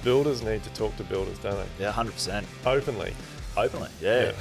builders need to talk to builders, don't they? Yeah, 100%. Openly. Openly, yeah.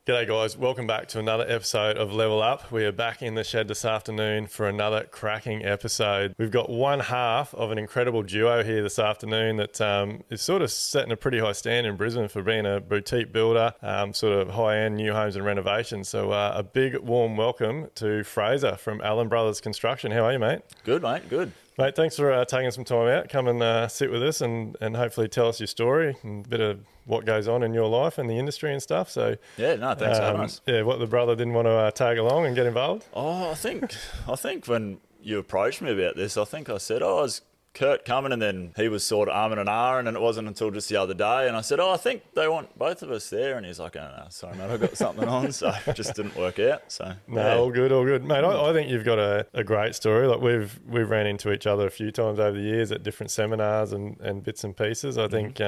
G'day guys, welcome back to another episode of Level Up. We are back in the shed this afternoon for another cracking episode. We've got one half of an incredible duo here this afternoon that is sort of setting a pretty high standard in Brisbane for being a boutique builder, sort of high-end new homes and renovations. So a big warm welcome to Fraser from Allen Brothers Construction. How are you, mate? Good, mate, good. Mate, thanks for taking some time out. Come and sit with us and hopefully tell us your story and a bit of what goes on in your life and the industry and stuff. So Yeah, no, thanks for having us. Yeah, what the brother didn't want to tag along and get involved? Oh, I think when you approached me about this, I think I said, is Kurt coming? And then he was sort of arming and ahhing, and it wasn't until just the other day. And I said, I think they want both of us there. And he's like, oh, no, sorry, mate, I've got something on. So it just didn't work out. So No, yeah. all good. Mate, I think you've got a great story. Like we've ran into each other a few times over the years at different seminars and bits and pieces. I think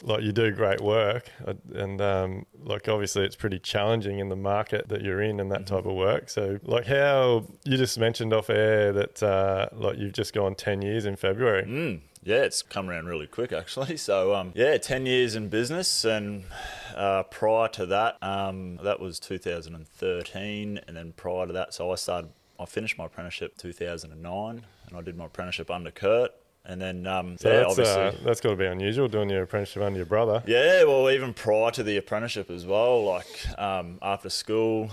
like you do great work and like obviously it's pretty challenging in the market that you're in and that type of work. So like how you just mentioned off air that like you've just gone 10 years in February. Yeah, it's come around really quick, actually. So, 10 years in business, and prior to that, that was 2013, and then prior to that, so I finished my apprenticeship 2009, and I did my apprenticeship under Kurt, and then, obviously... that's got to be unusual, doing your apprenticeship under your brother. Yeah, well, even prior to the apprenticeship as well, like after school,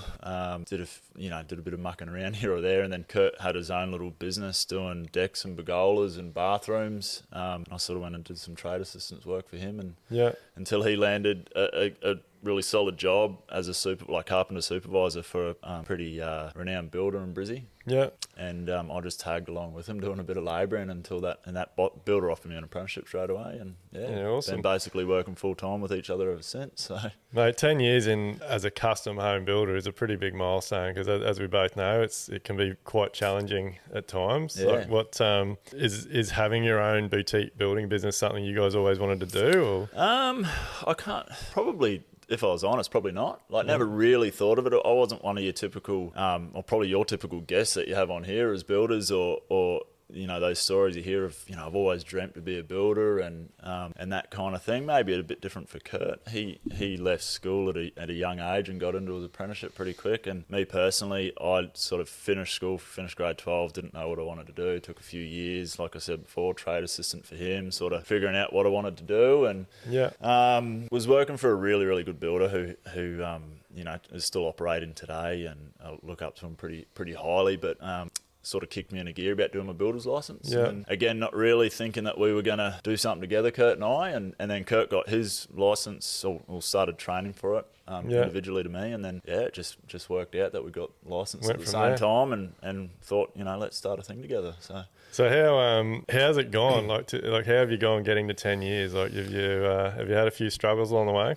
did a bit of mucking around here or there, and then Kurt had his own little business doing decks and pergolas and bathrooms. I sort of went and did some trade assistance work for him, and until he landed a really solid job as a carpenter supervisor for a pretty renowned builder in Brisbane. Yeah. And I just tagged along with him doing a bit of labouring until that builder offered me an apprenticeship straight away, and awesome. Been basically working full time with each other ever since. So, mate, 10 years in as a custom home builder is a pretty big milestone because, as we both know, it can be quite challenging at times. Yeah. Like, what is having your own boutique building business something you guys always wanted to do? Or? I can't probably. If I was honest, probably not. Never really thought of it. I wasn't one of your typical, or probably your typical guests that you have on here as builders, or those stories you hear of. I've always dreamt to be a builder and that kind of thing. Maybe it's a bit different for Kurt. He left school at a young age and got into his apprenticeship pretty quick. And me personally, I sort of finished grade 12, didn't know what I wanted to do. Took a few years, like I said before, trade assistant for him, sort of figuring out what I wanted to do. And was working for a really, really good builder who is still operating today, and I look up to him pretty highly. But sort of kicked me in a gear about doing my builder's license. Yeah. And again, not really thinking that we were going to do something together, Kurt and I. And then Kurt got his license or started training for it individually to me. And then, it just worked out that we got licensed at the same time and thought, let's start a thing together. So how's it gone? Like how have you gone getting to 10 years? Like have you had a few struggles along the way?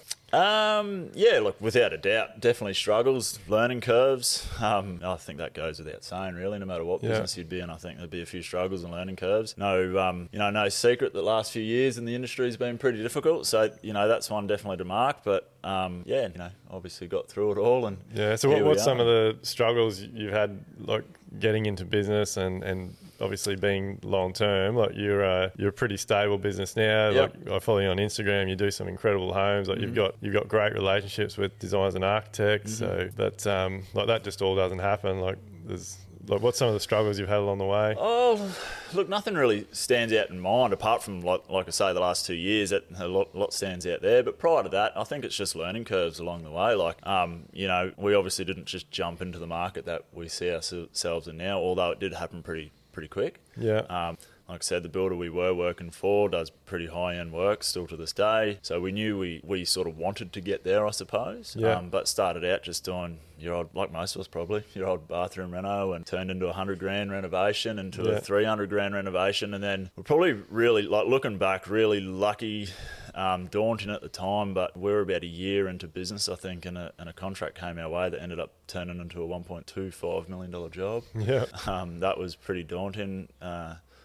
Look, without a doubt, definitely struggles, learning curves. I think that goes without saying, really. No matter what business you'd be in, I think there'd be a few struggles and learning curves. No secret that the last few years in the industry has been pretty difficult. So that's one definitely to mark. But obviously got through it all. And So what's some of the struggles you've had, like getting into business and obviously being long term? Like you're a pretty stable business now. Yep. Like I follow you on Instagram. You do some incredible homes. Like you've got great relationships with designers and architects. So that that just all doesn't happen. What's some of the struggles you've had along the way? Oh, look, nothing really stands out in mind apart from like I say, the last 2 years. That a lot stands out there. But prior to that, I think it's just learning curves along the way. We obviously didn't just jump into the market that we see ourselves in now, although it did happen pretty quick. Yeah. Like I said, the builder we were working for does pretty high-end work still to this day. So we knew we sort of wanted to get there, I suppose. Yeah. But started out just doing your old, like most of us probably, your old bathroom reno, and turned into $100,000 renovation, into a $300,000 renovation. And then we're probably really, looking back, really lucky, daunting at the time, but we were about a year into business, I think, and a contract came our way that ended up turning into a $1.25 million job. Yeah. That was pretty daunting.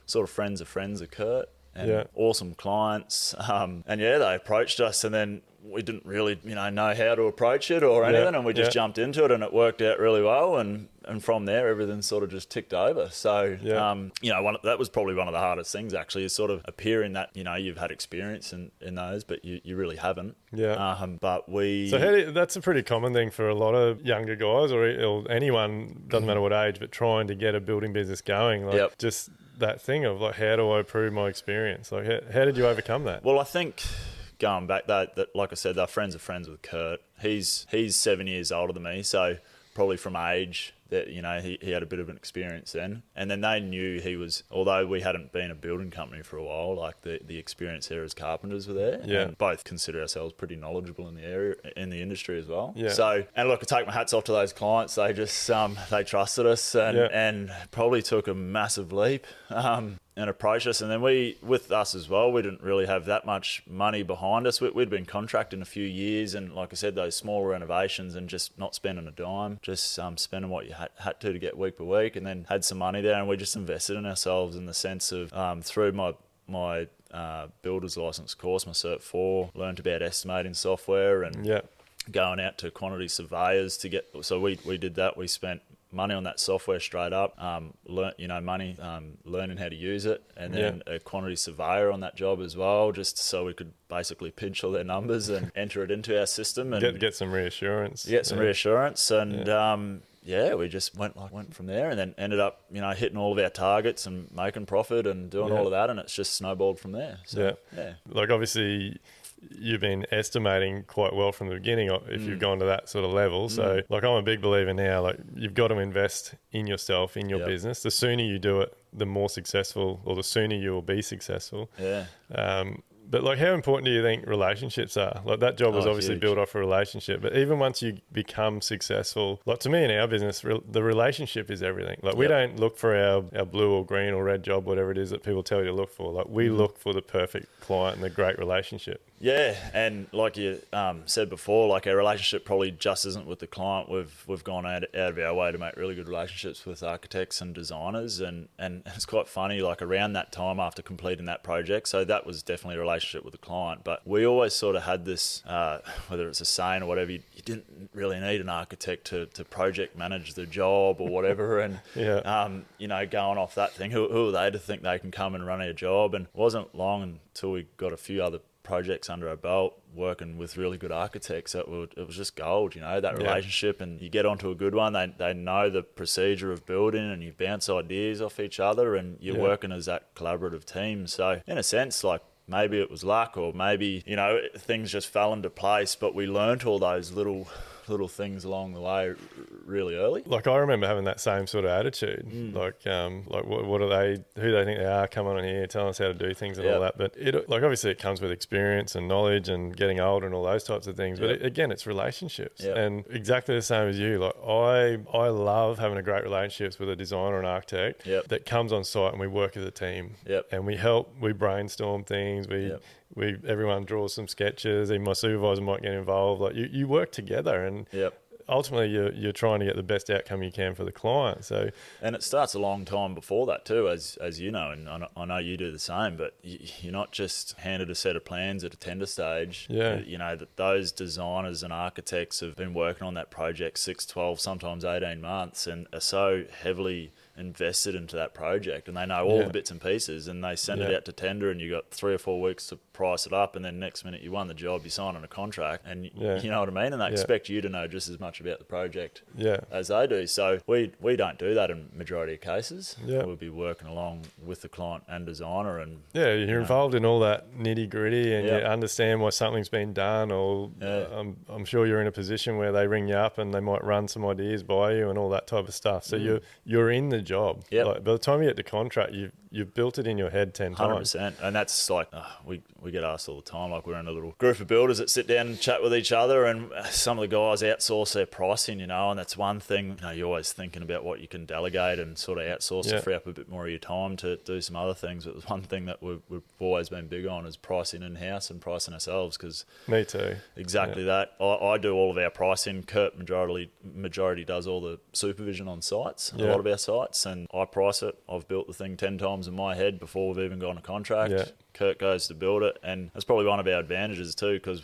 Sort of friends of Kurt, and awesome clients. And yeah, they approached us, and then we didn't really, know how to approach it or anything, and we just jumped into it, and it worked out really well. And from there, everything sort of just ticked over. So, that was probably one of the hardest things, actually, is sort of appearing that, you've had experience in those, but you really haven't. Yeah. So that's a pretty common thing for a lot of younger guys or anyone, doesn't matter what age, but trying to get a building business going. Like just that thing of like, how do I prove my experience? Like, how did you overcome that? Well, I think going back, that like I said, they're friends of friends with Kurt. He's 7 years older than me, so probably from age that he had a bit of an experience then, and then they knew he was, although we hadn't been a building company for a while, like the experience there as carpenters were there, and both consider ourselves pretty knowledgeable in the area, in the industry as well. So, and look, I take my hats off to those clients. They just they trusted us and probably took a massive leap and approached us. And then with us as well, we didn't really have that much money behind us. We'd been contracting a few years, and like I said, those small renovations and just not spending a dime, just spending what you had to get week by week, and then had some money there, and we just invested in ourselves in the sense of through my builder's license course, my Cert 4, learned about estimating software and going out to quantity surveyors to get. So we did that. We spent money on that software straight up, learning how to use it, and then a quantity surveyor on that job as well, just so we could basically pinch all their numbers and enter it into our system and get some reassurance. And we just went from there, and then ended up hitting all of our targets and making profit and doing all of that, and it's just snowballed from there. So, like obviously you've been estimating quite well from the beginning if you've gone to that sort of level. So like I'm a big believer now, like you've got to invest in yourself, in your business. The sooner you do it, the more successful, or the sooner you will be successful. But like, how important do you think relationships are? Like that job was obviously built off a relationship, but even once you become successful, like to me in our business, the relationship is everything. Like we don't look for our blue or green or red job, whatever it is that people tell you to look for. Like we look for the perfect client and the great relationship. Yeah, and like you said before, like our relationship probably just isn't with the client. We've gone out of our way to make really good relationships with architects and designers, and it's quite funny, like around that time after completing that project, so that was definitely a relationship with the client, but we always sort of had this, whether it's a saying or whatever, you didn't really need an architect to project manage the job or whatever, and going off that thing, who are they to think they can come and run our job? And it wasn't long until we got a few other projects under our belt working with really good architects it was just gold, that relationship. And you get onto a good one, they know the procedure of building, and you bounce ideas off each other, and you're working as that collaborative team. So in a sense, like maybe it was luck, or maybe things just fell into place, but we learnt all those little things along the way really early. Like I remember having that same sort of attitude. Like what are they? Who do they think they are? Come on in here, tell us how to do things and all that. But obviously it comes with experience and knowledge and getting older and all those types of things. But again, it's relationships, and exactly the same as you. Like I love having a great relationships with a designer and architect that comes on site, and we work as a team, and we help, we brainstorm things, everyone draws some sketches, even my supervisor might get involved. Like you work together, and ultimately you're trying to get the best outcome you can for the client. So, and it starts a long time before that too, as you know, and I know you do the same, but you're not just handed a set of plans at a tender stage. That those designers and architects have been working on that project 6, 12, sometimes 18 months, and are so heavily invested into that project, and they know all the bits and pieces, and they send it out to tender, and you got 3 or 4 weeks to price it up, and then next minute you won the job, you sign on a contract, and you know what I mean, and they expect you to know just as much about the project as they do. So we don't do that in majority of cases. We'll be working along with the client and designer, and you're involved in all that nitty gritty, and you understand why something's been done, or I'm sure you're in a position where they ring you up and they might run some ideas by you and all that type of stuff. So you're in the job. Like, by the time you get the contract, you've built it in your head 10 times. 100%. And that's like, we get asked all the time, like we're in a little group of builders that sit down and chat with each other, and some of the guys outsource their pricing, and that's one thing, you're always thinking about what you can delegate and sort of outsource to free up a bit more of your time to do some other things. But one thing that we've always been big on is pricing in-house and pricing ourselves, because me too. Exactly that. I do all of our pricing. Kurt majority does all the supervision on sites, a lot of our sites. sites and I price it. I've built the thing 10 times in my head before we've even gone to contract. Yeah. Kurt goes to build it, and that's probably one of our advantages too, because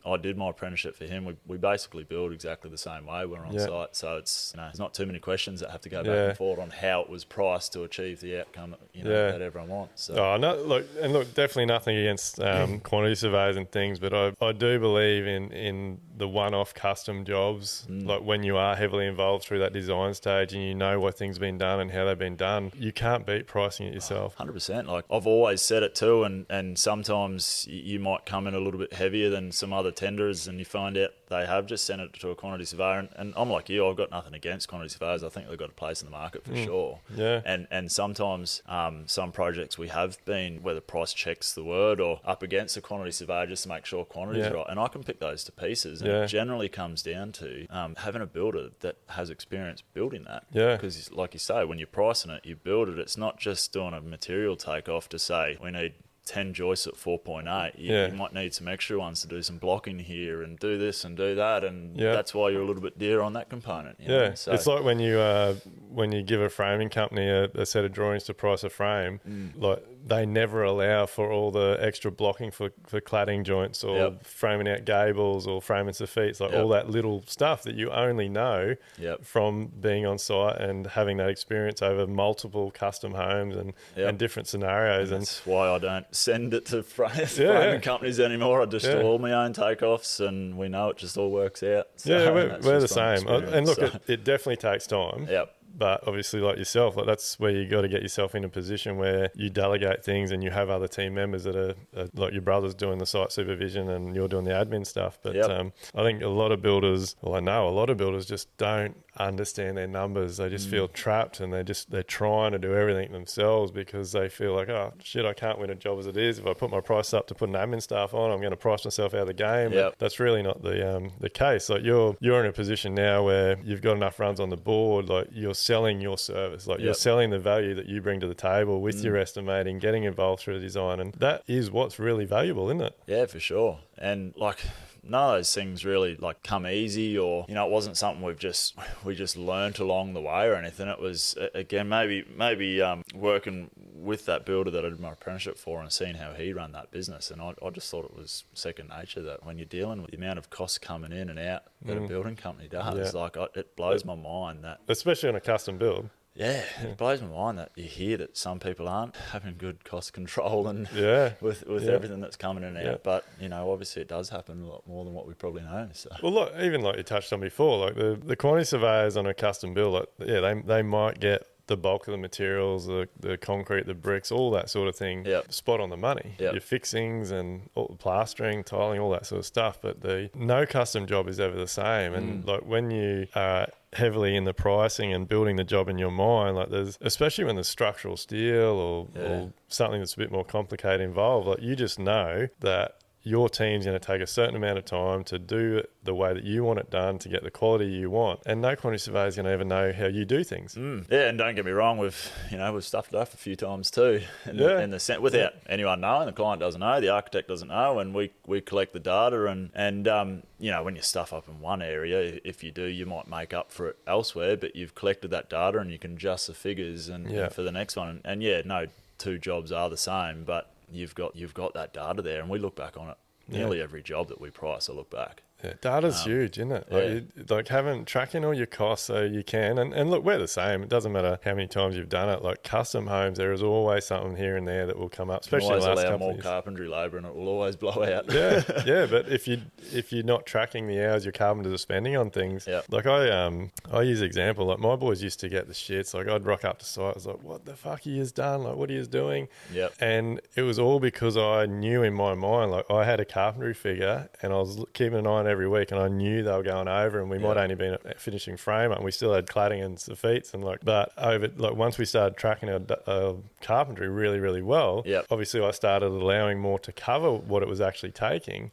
I did my apprenticeship for him. We basically build exactly the same way when we're on site. So it's, there's not too many questions that have to go back and forth on how it was priced to achieve the outcome that everyone wants. So. Oh, no, look, definitely nothing against quantity surveys and things, but I do believe in the one-off custom jobs. Like when you are heavily involved through that design stage and you know what things been done and how they've been done, you can't beat pricing it yourself. 100%. Like I've always said it too, and sometimes you might come in a little bit heavier than some other tenders, and you find out they have just sent it to a quantity surveyor. And I'm like you, I've got nothing against quantity surveyors. I think they've got a place in the market for sure. Yeah. And sometimes some projects we have been where the price checks the word or up against a quantity surveyor just to make sure quantity's right. And I can pick those to pieces. And it generally comes down to having a builder that has experience building that. Yeah. Because like you say, when you're pricing it, you build it. It's not just doing a material takeoff to say we need 10 joists at 4.8. You might need some extra ones to do some blocking here and do this and do that, and that's why you're a little bit dear on that component. You know? So, it's like when you give a framing company a set of drawings to price a frame, like they never allow for all the extra blocking for cladding joints or framing out gables or framing soffits, like all that little stuff that you only know from being on site and having that experience over multiple custom homes and different scenarios. And that's why I don't send it to framing companies anymore. I just do all my own takeoffs, and we know it just all works out. So we're the same. And look, it definitely takes time. Yep. But obviously, like yourself, like that's where you got to get yourself in a position where you delegate things and you have other team members that are like your brother's doing the site supervision and you're doing the admin stuff. But I think a lot of builders, I know a lot of builders just don't understand their numbers. They just feel trapped, and they're trying to do everything themselves because they feel like, oh shit, I can't win a job as it is. If I put my price up to put an admin staff on, I'm going to price myself out of the game. But that's really not the case. Like you're in a position now where you've got enough runs on the board, like you're selling your service, like you're selling the value that you bring to the table with your estimating, getting involved through the design, and that is what's really valuable, isn't it? Yeah, for sure. And like none of those things really like come easy, or it wasn't something we just learnt along the way or anything. It was again maybe working with that builder that I did my apprenticeship for and seeing how he ran that business, and I just thought it was second nature that when you're dealing with the amount of costs coming in and out that a building company does, it blows my mind that, especially on a custom build. Yeah, it blows my mind that you hear that some people aren't having good cost control and with everything that's coming in and out. But, obviously it does happen a lot more than what we probably know. So. Well, look, even like you touched on before, like the quantity surveyors on a custom build, like, they might get the bulk of the materials, the concrete, the bricks, all that sort of thing, spot on the money. Your fixings and all the plastering, tiling, all that sort of stuff. But no custom job is ever the same. And like when you are heavily in the pricing and building the job in your mind, like especially when there's structural steel or something that's a bit more complicated involved, like you just know that your team's going to take a certain amount of time to do it the way that you want it done to get the quality you want. And no quantity surveyor is going to ever know how you do things. Yeah, and don't get me wrong, we've stuffed it up a few times too. Without anyone knowing, the client doesn't know, the architect doesn't know, and we collect the data and when you stuff up in one area, if you do, you might make up for it elsewhere, but you've collected that data and you can adjust the figures and for the next one. And no two jobs are the same, but you've got that data there, and we look back on it. Nearly every job that we price, I look back. Yeah, data's huge, isn't it? Like tracking all your costs so you can. And look, we're the same. It doesn't matter how many times you've done it. Like custom homes, there is always something here and there that will come up, especially in the last couple of years. Allow more carpentry labour and it will always blow out. But if you're not tracking the hours your carpenters are spending on things, like I use an example. Like my boys used to get the shits. Like I'd rock up to site, I was like, what the fuck he has done? Like what he is doing? And it was all because I knew in my mind, like I had a carpentry figure and I was keeping an eye on every week, and I knew they were going over, and we might only been finishing frame up, and we still had cladding and soffits and once we started tracking our carpentry really, really well, obviously I started allowing more to cover what it was actually taking.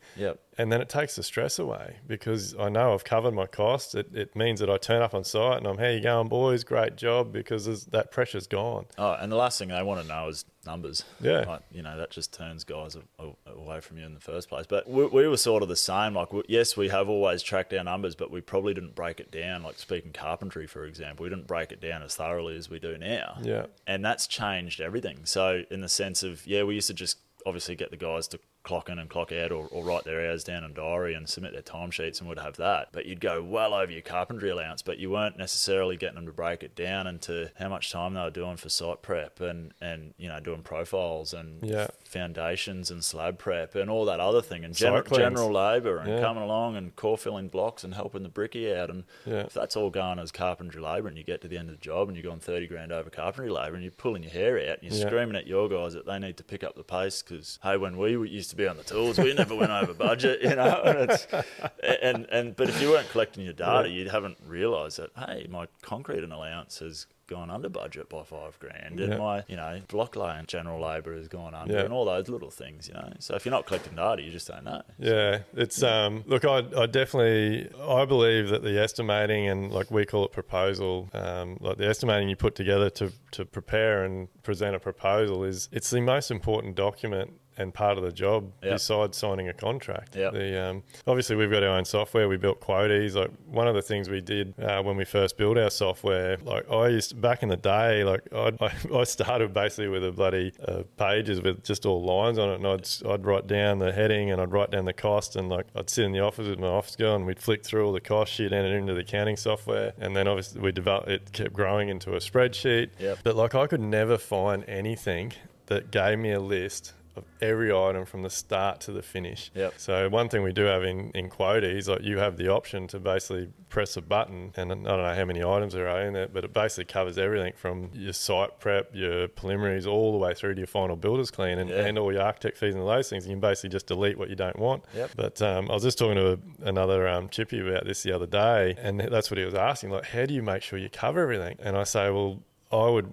And then it takes the stress away because I know I've covered my costs. It means that I turn up on site and I'm, how you going, boys? Great job, because that pressure's gone. Oh, and the last thing they want to know is numbers. Yeah. Like, that just turns guys away from you in the first place. But we were sort of the same. Like, yes, we have always tracked our numbers, but we probably didn't break it down. Like, speaking carpentry, for example, we didn't break it down as thoroughly as we do now. Yeah. And that's changed everything. So in the sense of, we used to just obviously get the guys to clock in and clock out or write their hours down in diary and submit their timesheets and would have that. But you'd go well over your carpentry allowance, but you weren't necessarily getting them to break it down into how much time they were doing for site prep and doing profiles and foundations and slab prep and all that other thing and general labour and coming along and core filling blocks and helping the brickie out. And if that's all going as carpentry labour and you get to the end of the job and you're going 30 grand over carpentry labour and you're pulling your hair out and you're screaming at your guys that they need to pick up the pace because, hey, when we used to be on the tools, we never went over budget, and but if you weren't collecting your data, you haven't realised that, hey, my concrete and allowance has gone under budget by $5,000 and my block lay and general labour has gone under and all those little things, so if you're not collecting data, you just don't know. It's look, I believe that the estimating and, like, we call it proposal, like the estimating you put together to prepare and present a proposal it's the most important document and part of the job besides signing a contract. Obviously we've got our own software. We built quoties. Like, one of the things we did when we first built our software, like, I used back in the day, like I started basically with a bloody pages with just all lines on it, and I'd write down the heading and I'd write down the cost, and like I'd sit in the office with my office girl and we'd flick through all the cost sheet, enter it into the accounting software, and then obviously it kept growing into a spreadsheet. But like, I could never find anything that gave me a list of every item from the start to the finish. So one thing we do have in quoties, like, you have the option to basically press a button, and I don't know how many items there are in there, but it basically covers everything from your site prep, your preliminaries, all the way through to your final builder's clean and all your architect fees and all those things. You can basically just delete what you don't want. But I was just talking to another chippy about this the other day, and that's what he was asking, like, how do you make sure you cover everything? And I say, well,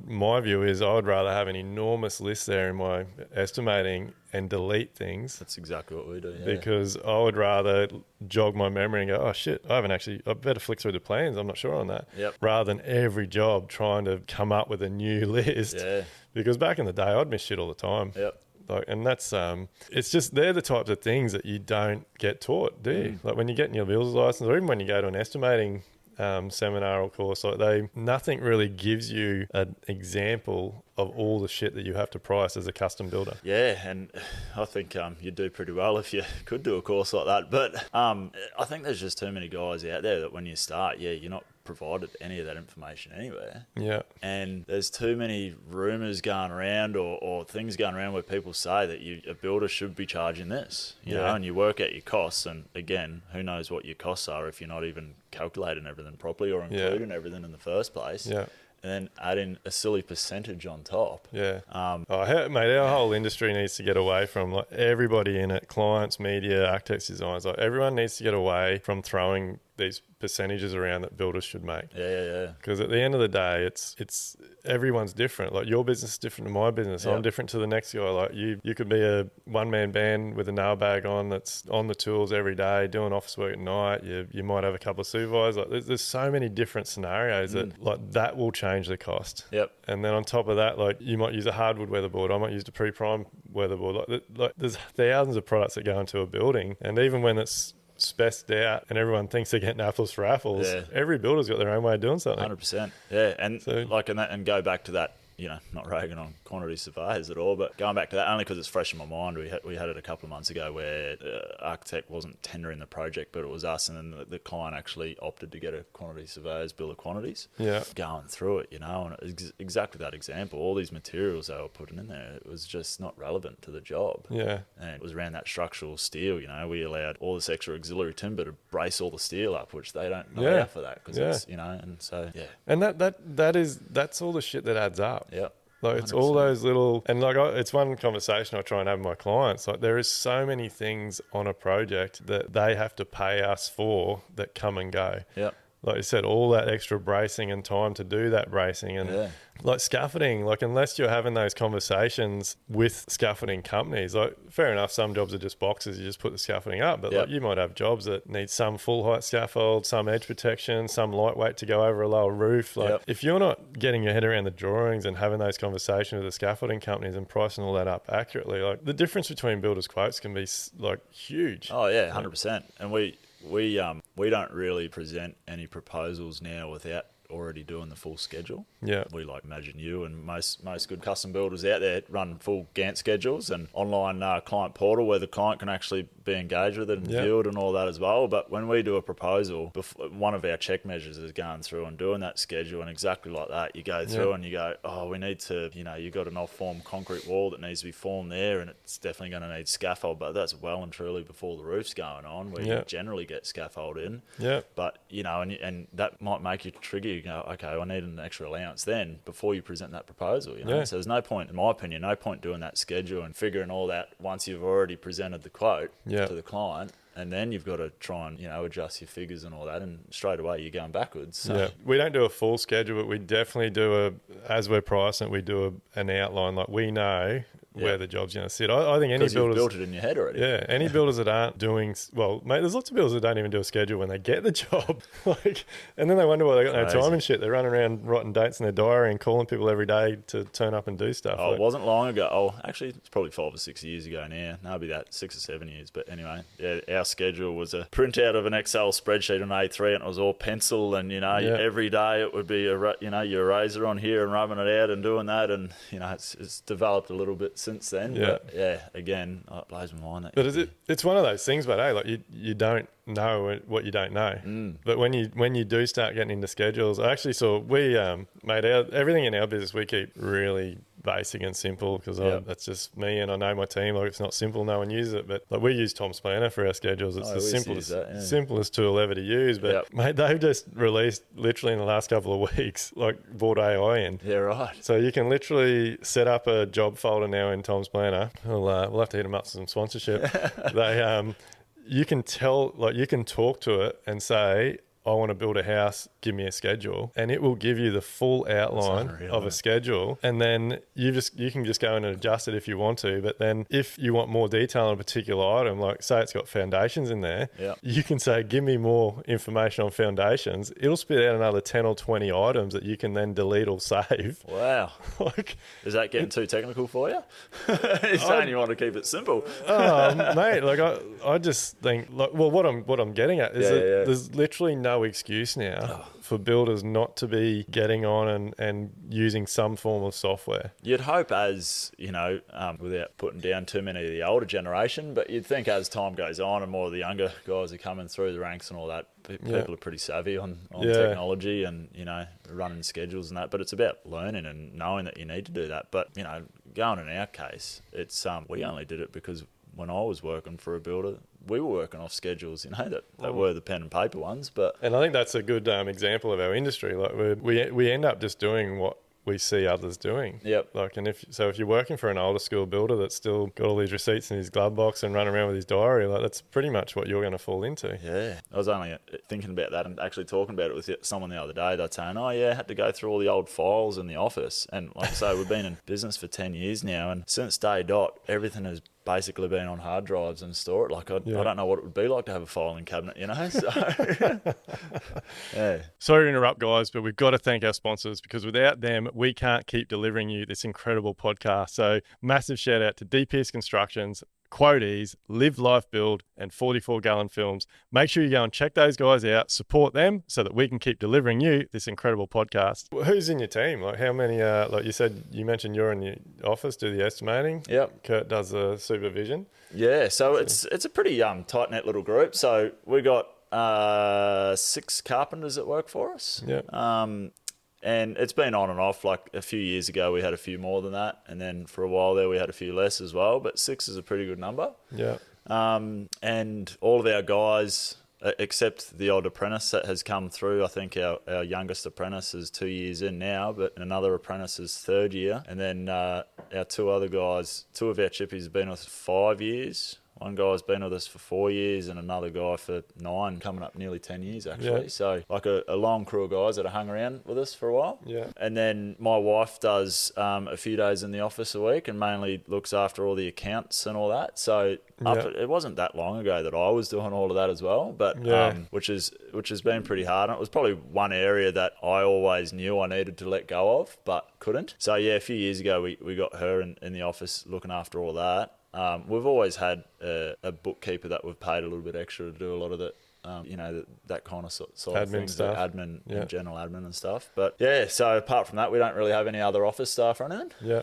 my view is I would rather have an enormous list there in my estimating and delete things. That's exactly what we do. Because I would rather jog my memory and go, oh shit, I better flick through the plans, I'm not sure on that. Rather than every job trying to come up with a new list. Because back in the day, I'd miss shit all the time. Like, and that's it's just, they're the types of things that you don't get taught, do you? Like, when you get your builder's license, or even when you go to an estimating seminar or course, like, nothing really gives you an example of all the shit that you have to price as a custom builder. And I think you'd do pretty well if you could do a course like that. But I think there's just too many guys out there that when you start, you're not provided any of that information anywhere. And there's too many rumours going around or things going around where people say that a builder should be charging this, you know, and you work out your costs, and again, who knows what your costs are if you're not even calculating everything properly or including everything in the first place. And then add in a silly percentage on top. Mate, our whole industry needs to get away from, like, everybody in it, clients, media, architects, designers, like, everyone needs to get away from throwing these percentages around that builders should make. Because at the end of the day, it's everyone's different. Like, your business is different to my business. I'm different to the next guy. Like, you could be a one-man band with a nail bag on that's on the tools every day, doing office work at night. You might have a couple of supervisors. Like, there's so many different scenarios that, like, that will change the cost. And then on top of that, like, you might use a hardwood weatherboard. I might use a pre-prime weatherboard. Like, there's thousands of products that go into a building, and even when it's spec'd out and everyone thinks they're getting apples for apples, every builder's got their own way of doing something. 100%. And so, like, and go back to that, not ragging on quantity surveyors at all, but going back to that only because it's fresh in my mind. We had it a couple of months ago where the architect wasn't tendering the project, but it was us, and then the client actually opted to get a quantity surveyor's bill of quantities. Going through it, and exactly that example, all these materials they were putting in there, it was just not relevant to the job. And it was around that structural steel. We allowed all this extra auxiliary timber to brace all the steel up, which they don't allow for that because it's, and so and that's all the shit that adds up. Like, it's 100%. all those little, and like, it's one conversation I try and have with my clients. Like, there is so many things on a project that they have to pay us for that come and go. like you said, all that extra bracing and time to do that bracing. And like scaffolding, like unless you're having those conversations with scaffolding companies, like fair enough, some jobs are just boxes, you just put the scaffolding up, but like you might have jobs that need some full height scaffold, some edge protection, some lightweight to go over a lower roof. Like if you're not getting your head around the drawings and having those conversations with the scaffolding companies and pricing all that up accurately, like the difference between builders' quotes can be like huge. Oh yeah, 100%. And we don't really present any proposals now without already doing the full schedule. Yeah. We like imagine you and most good custom builders out there run full Gantt schedules and online client portal where the client can actually be engaged with it and view it and all that as well. But when we do a proposal, one of our check measures is going through and doing that schedule, and exactly like that, you go through and you go, oh, we need to, you've got an off-formed concrete wall that needs to be formed there, and it's definitely going to need scaffold, but that's well and truly before the roof's going on, where you generally get scaffold in. Yeah. But, and that might make you trigger, you go, okay, I need an extra allowance then before you present that proposal. So there's no point, in my opinion, doing that schedule and figuring all that once you've already presented the quote to the client, and then you've got to try and adjust your figures and all that, and straight away you're going backwards. So. We don't do a full schedule, but we definitely do as we're pricing it, we do an outline. Like we know where the job's going to sit. I think any builders... you've built it in your head already. Yeah, any builders that aren't doing... Well, mate, there's lots of builders that don't even do a schedule when they get the job. And then they wonder why they got no time and shit. They're running around writing dates in their diary and calling people every day to turn up and do stuff. Oh, it wasn't long ago. Oh, actually, it's probably 5 or 6 years ago now. No, it'll be that 6 or 7 years. But anyway, our schedule was a printout of an Excel spreadsheet on A3, and it was all pencil, and, every day it would be, your eraser on here and rubbing it out and doing that. And, it's developed a little bit since then. Yeah. But again, it blows my mind. But it's one of those things, but hey, like you don't know what you don't know. But when you do start getting into schedules, I actually saw made everything in our business we keep really basic and simple because that's just me, and I know my team. Like it's not simple, no one uses it, but like we use Tom's Planner for our schedules. It's the simplest tool ever to use. But mate, they've just released literally in the last couple of weeks, like brought AI in. Yeah, right. So you can literally set up a job folder now in Tom's Planner. We'll have to hit them up for some sponsorship. You can you can talk to it and say, I want to build a house, give me a schedule, and it will give you the full outline of a schedule, and then you can just go in and adjust it if you want to. But then if you want more detail on a particular item, like say it's got foundations in there, you can say, give me more information on foundations. It'll spit out another 10 or 20 items that you can then delete or save. Wow. Is that getting too technical for you? You're saying you want to keep it simple. Mate, I just think, what I'm getting at is that there's literally no excuse now for builders not to be getting on and using some form of software. You'd hope, as without putting down too many of the older generation, but you'd think as time goes on and more of the younger guys are coming through the ranks and all that, people are pretty savvy on technology and running schedules and that. But it's about learning and knowing that you need to do that. But going in our case, it's we only did it because when I was working for a builder, we were working off schedules, that were the pen and paper ones. And I think that's a good example of our industry. Like we end up just doing what we see others doing. Yep. If you're working for an older school builder that's still got all these receipts in his glove box and running around with his diary, like that's pretty much what you're going to fall into. Yeah. I was only thinking about that and actually talking about it with someone the other day. They're saying, I had to go through all the old files in the office. And like I say, we've been in business for 10 years now, and since day dot, everything has basically been on hard drives and store it. I don't know what it would be like to have a filing cabinet, So, Sorry to interrupt, guys, but we've got to thank our sponsors, because without them, we can't keep delivering you this incredible podcast. So massive shout out to DPS Constructions, Quotees, Live Life Build, and 44 Gallon Films. Make sure you go and check those guys out, support them so that we can keep delivering you this incredible podcast. Who's in your team? Like how many, like you mentioned you're in the office, do the estimating. Yep. Kurt does the supervision. Yeah, so it's a pretty tight-knit little group. So we got 6 carpenters that work for us. Yep. And it's been on and off. Like a few years ago, we had a few more than that. And then for a while there, we had a few less as well. But 6 is a pretty good number. Yeah. And all of our guys, except the old apprentice that has come through, I think our youngest apprentice is 2 years in now, but another apprentice is 3rd year. And then our 2 other guys, 2 of our chippies have been with us 5 years. One guy's been with us for 4 years and another guy for 9, coming up nearly 10 years actually. Yeah. So like a long crew of guys that have hung around with us for a while. Yeah. And then my wife does a few days in the office a week and mainly looks after all the accounts and all that. So it wasn't that long ago that I was doing all of that as well, but which has been pretty hard. And it was probably one area that I always knew I needed to let go of, but couldn't. So yeah, a few years ago we got her in the office looking after all that. We've always had a bookkeeper that we've paid a little bit extra to do a lot of the that kind of side admin of things, stuff, admin and general admin and stuff. But yeah, so apart from that, we don't really have any other office staff running. Yeah.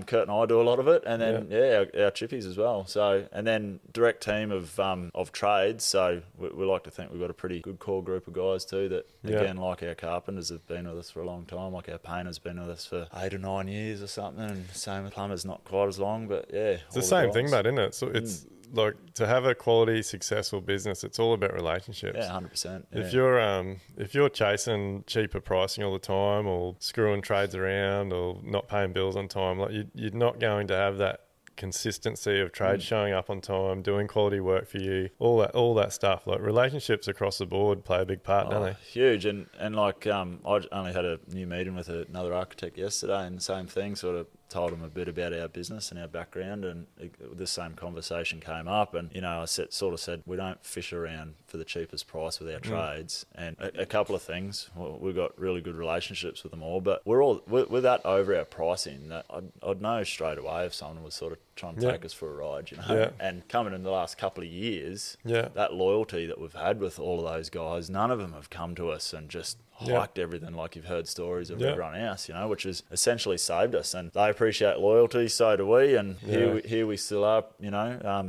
Kurt and I do a lot of it, and then our chippies as well. So and then direct team of trades. So we like to think we've got a pretty good core group of guys too. That again, like our carpenters have been with us for a long time. Like our painters been with us for 8 or 9 years or something. And same with plumbers, not quite as long, but yeah, it's the same thing, mate, isn't it? So it's like to have a quality, successful business, it's all about relationships. Yeah, 100%. Yeah. If you're chasing cheaper pricing all the time, or screwing trades around, or not paying bills on time, like you're not going to have that consistency of trades showing up on time, doing quality work for you, all that stuff. Like relationships across the board play a big part, don't they? Huge. And like I only had a new meeting with another architect yesterday, and the same thing, sort of told him a bit about our business and our background, and the same conversation came up. And I sort of said we don't fish around for the cheapest price with our trades. And a couple of things, we've got really good relationships with them all, but we're that over our pricing that I'd know straight away if someone was sort of trying to take us for a ride, And coming in the last couple of years, that loyalty that we've had with all of those guys, none of them have come to us and just hiked everything like you've heard stories of everyone else, which has essentially saved us. And they appreciate loyalty, so do we. And here we still are,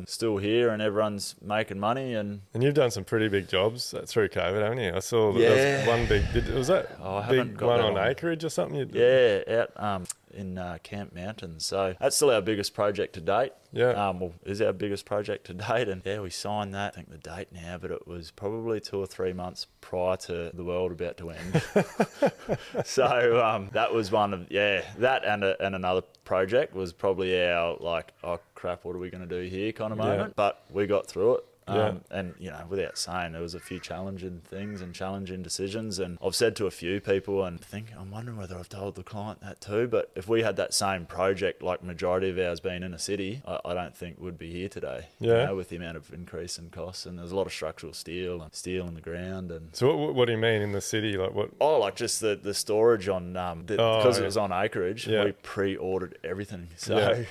still here, and everyone's making money. And you've done some pretty big jobs through COVID, haven't you? I saw that there was one big. Was that big one on acreage or something? Out in Camp Mountain. So that's still our biggest project to date. Is our biggest project to date. And we signed that, I think the date now, but it was probably 2 or 3 months prior to the world about to end. So that was one of, that and another project was probably our like, oh crap, what are we going to do here kind of moment. But we got through it. And without saying, there was a few challenging things and challenging decisions, and I've said to a few people, and I'm wondering whether I've told the client that too, but if we had that same project, like majority of ours being in a city, I don't think we'd be here today, with the amount of increase in costs. And there's a lot of structural steel in the ground. And so what do you mean in the city? Like what? Oh, like just the storage on because it was on acreage, we pre-ordered everything, so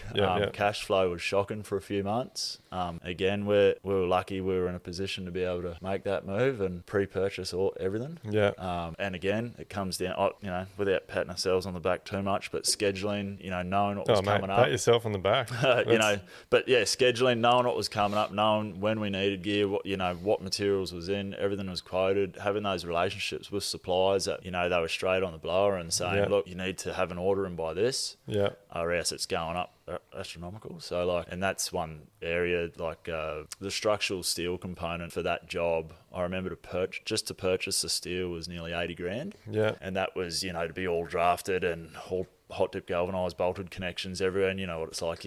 cash flow was shocking for a few months. Again, we were lucky we were in a position to be able to make that move and pre-purchase everything. And again, it comes down, without patting ourselves on the back too much, but scheduling, knowing what was coming up. Pat yourself on the back. But scheduling, knowing what was coming up, knowing when we needed gear, what materials was in, everything was quoted, having those relationships with suppliers that, they were straight on the blower and saying, look, you need to have an order in by this, or else it's going up astronomical. So and that's one area, the structural steel component for that job, I remember to purchase the steel was nearly 80 grand. And that was, to be all drafted and all hot dip galvanized bolted connections everywhere. And you know what it's like,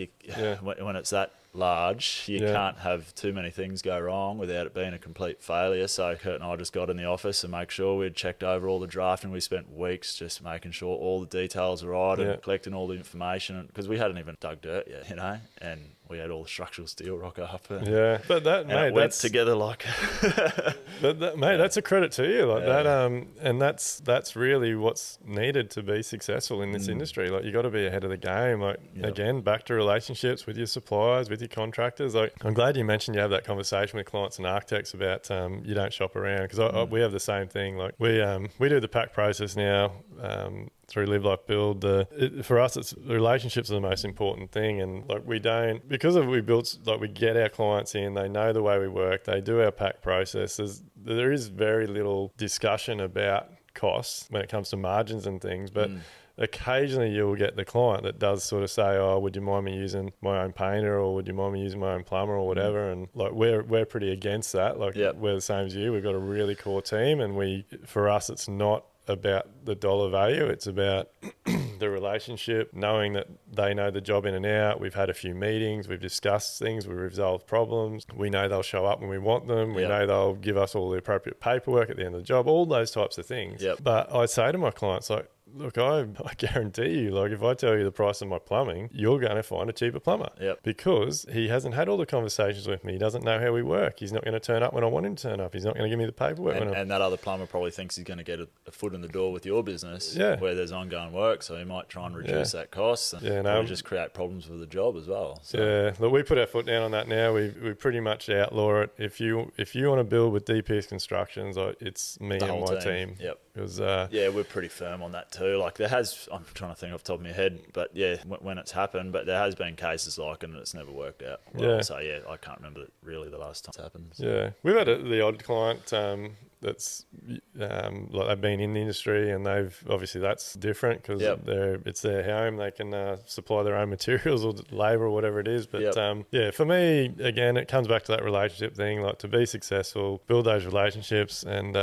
when it's that large, you can't have too many things go wrong without it being a complete failure. So Kurt and I just got in the office and make sure we'd checked over all the drafting. We spent weeks just making sure all the details were right and collecting all the information, because we hadn't even dug dirt yet, and we had all the structural steel rock up. And, but that, mate, it went together like. Mate, that's a credit to you, that. And that's really what's needed to be successful in this industry. Like, you got to be ahead of the game. Like, again, back to relationships with your suppliers, with your contractors. Like, I'm glad you mentioned you have that conversation with clients and architects about you don't shop around, because we have the same thing. Like, we do the pack process now. Through Live Life Build, for us, it's the relationships are the most important thing, and we get our clients in, they know the way we work, they do our pack processes. There is very little discussion about costs when it comes to margins and things, but occasionally you'll get the client that does sort of say, oh, would you mind me using my own painter, or would you mind me using my own plumber, or whatever. And we're pretty against that. We're the same as you. We've got a really core team, and for us it's not about the dollar value, it's about the relationship, knowing that they know the job in and out. We've had a few meetings, we've discussed things, we've resolved problems. We know they'll show up when we want them. We know they'll give us all the appropriate paperwork at the end of the job, all those types of things. But I say to my clients, like, look, I guarantee you, like, if I tell you the price of my plumbing, you're going to find a cheaper plumber. Because he hasn't had all the conversations with me. He doesn't know how we work. He's not going to turn up when I want him to turn up. He's not going to give me the paperwork. And that other plumber probably thinks he's going to get a foot in the door with your business where there's ongoing work, so he might try and reduce that cost and probably just create problems with the job as well. So. Yeah, look, we put our foot down on that now. We pretty much outlaw it. If you want to build with DPS Constructions, it's me and my team. Because, we're pretty firm on that too. Like I'm trying to think off the top of my head, but when it's happened, but there has been cases like it and it's never worked out well. So I can't remember really the last time it's happened. So. Yeah, we've had the odd client that's like they've been in the industry and that's different because it's their home. They can supply their own materials or labour or whatever it is. But for me, again, it comes back to that relationship thing. Like, to be successful, build those relationships, and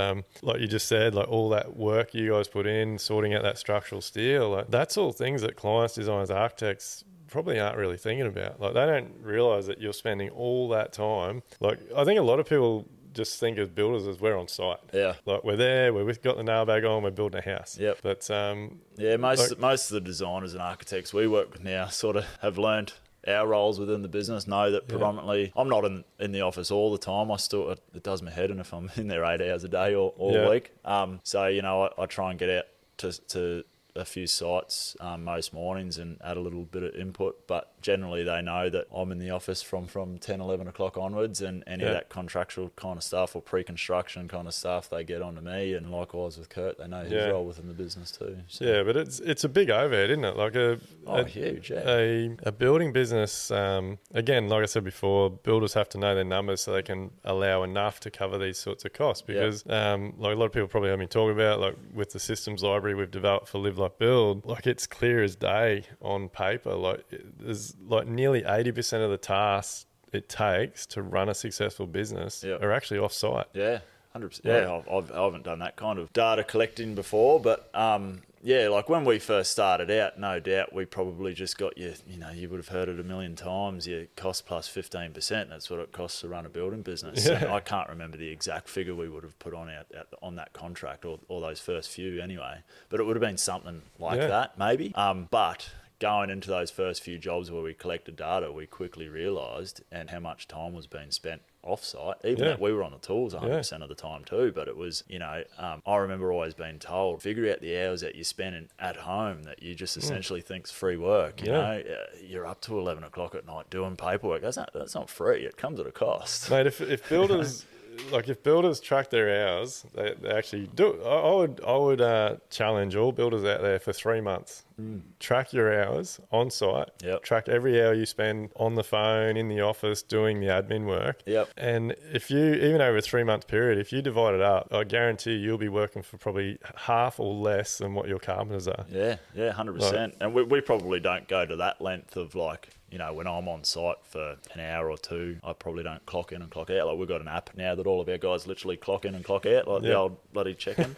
like you just said, like all that work you guys put in, sorting out that structural steel, like that's all things that clients, designers, architects probably aren't really thinking about. Like, they don't realise that you're spending all that time. Like, I think a lot of people just think as builders as we're on site. Like, we're there, we've got the nail bag on, we're building a house. But most of the designers and architects we work with now sort of have learned our roles within the business, know that predominantly I'm not in the office all the time. It does my head in if I'm in there 8 hours a day or a week. So, you know, I try and get out to a few sites most mornings and add a little bit of input, but generally they know that I'm in the office from 10, 11 o'clock onwards, and any of that contractual kind of stuff or pre-construction kind of stuff, they get onto me, and likewise with Kurt, they know his role within the business too. So. Yeah, but it's a big overhead, isn't it? Like huge, a building business, again, like I said before, builders have to know their numbers so they can allow enough to cover these sorts of costs, because like a lot of people probably heard me talk about, like with the systems library we've developed for Live Like Build, like it's clear as day on paper. Like there's like nearly 80% of the tasks it takes to run a successful business are actually off-site. 100%. Yeah, I haven't done that kind of data collecting before, but like when we first started out, no doubt we probably just got you would have heard it a million times, your cost plus 15%. That's what it costs to run a building business. And I can't remember the exact figure we would have put on on that contract or those first few anyway, but it would have been something like that maybe. But going into those first few jobs where we collected data, we quickly realised and how much time was being spent off-site, even that we were on the tools 100% of the time too, but it was, I remember always being told, figure out the hours that you're spending at home that you just essentially think's free work, you know, you're up to 11 o'clock at night doing paperwork, that's not free, it comes at a cost. Mate, if builders... Like, if builders track their hours, they actually do. I would challenge all builders out there for 3 months. Track your hours on site. Track every hour you spend on the phone, in the office, doing the admin work. And if you, even over a 3 month period, if you divide it up, I guarantee you'll be working for probably half or less than what your carpenters are. 100%. And we probably don't go to that length of, like, you know, when I'm on site for an hour or two, I probably don't clock in and clock out. Like, we've got an app now that all of our guys literally clock in and clock out, like the old bloody check-in.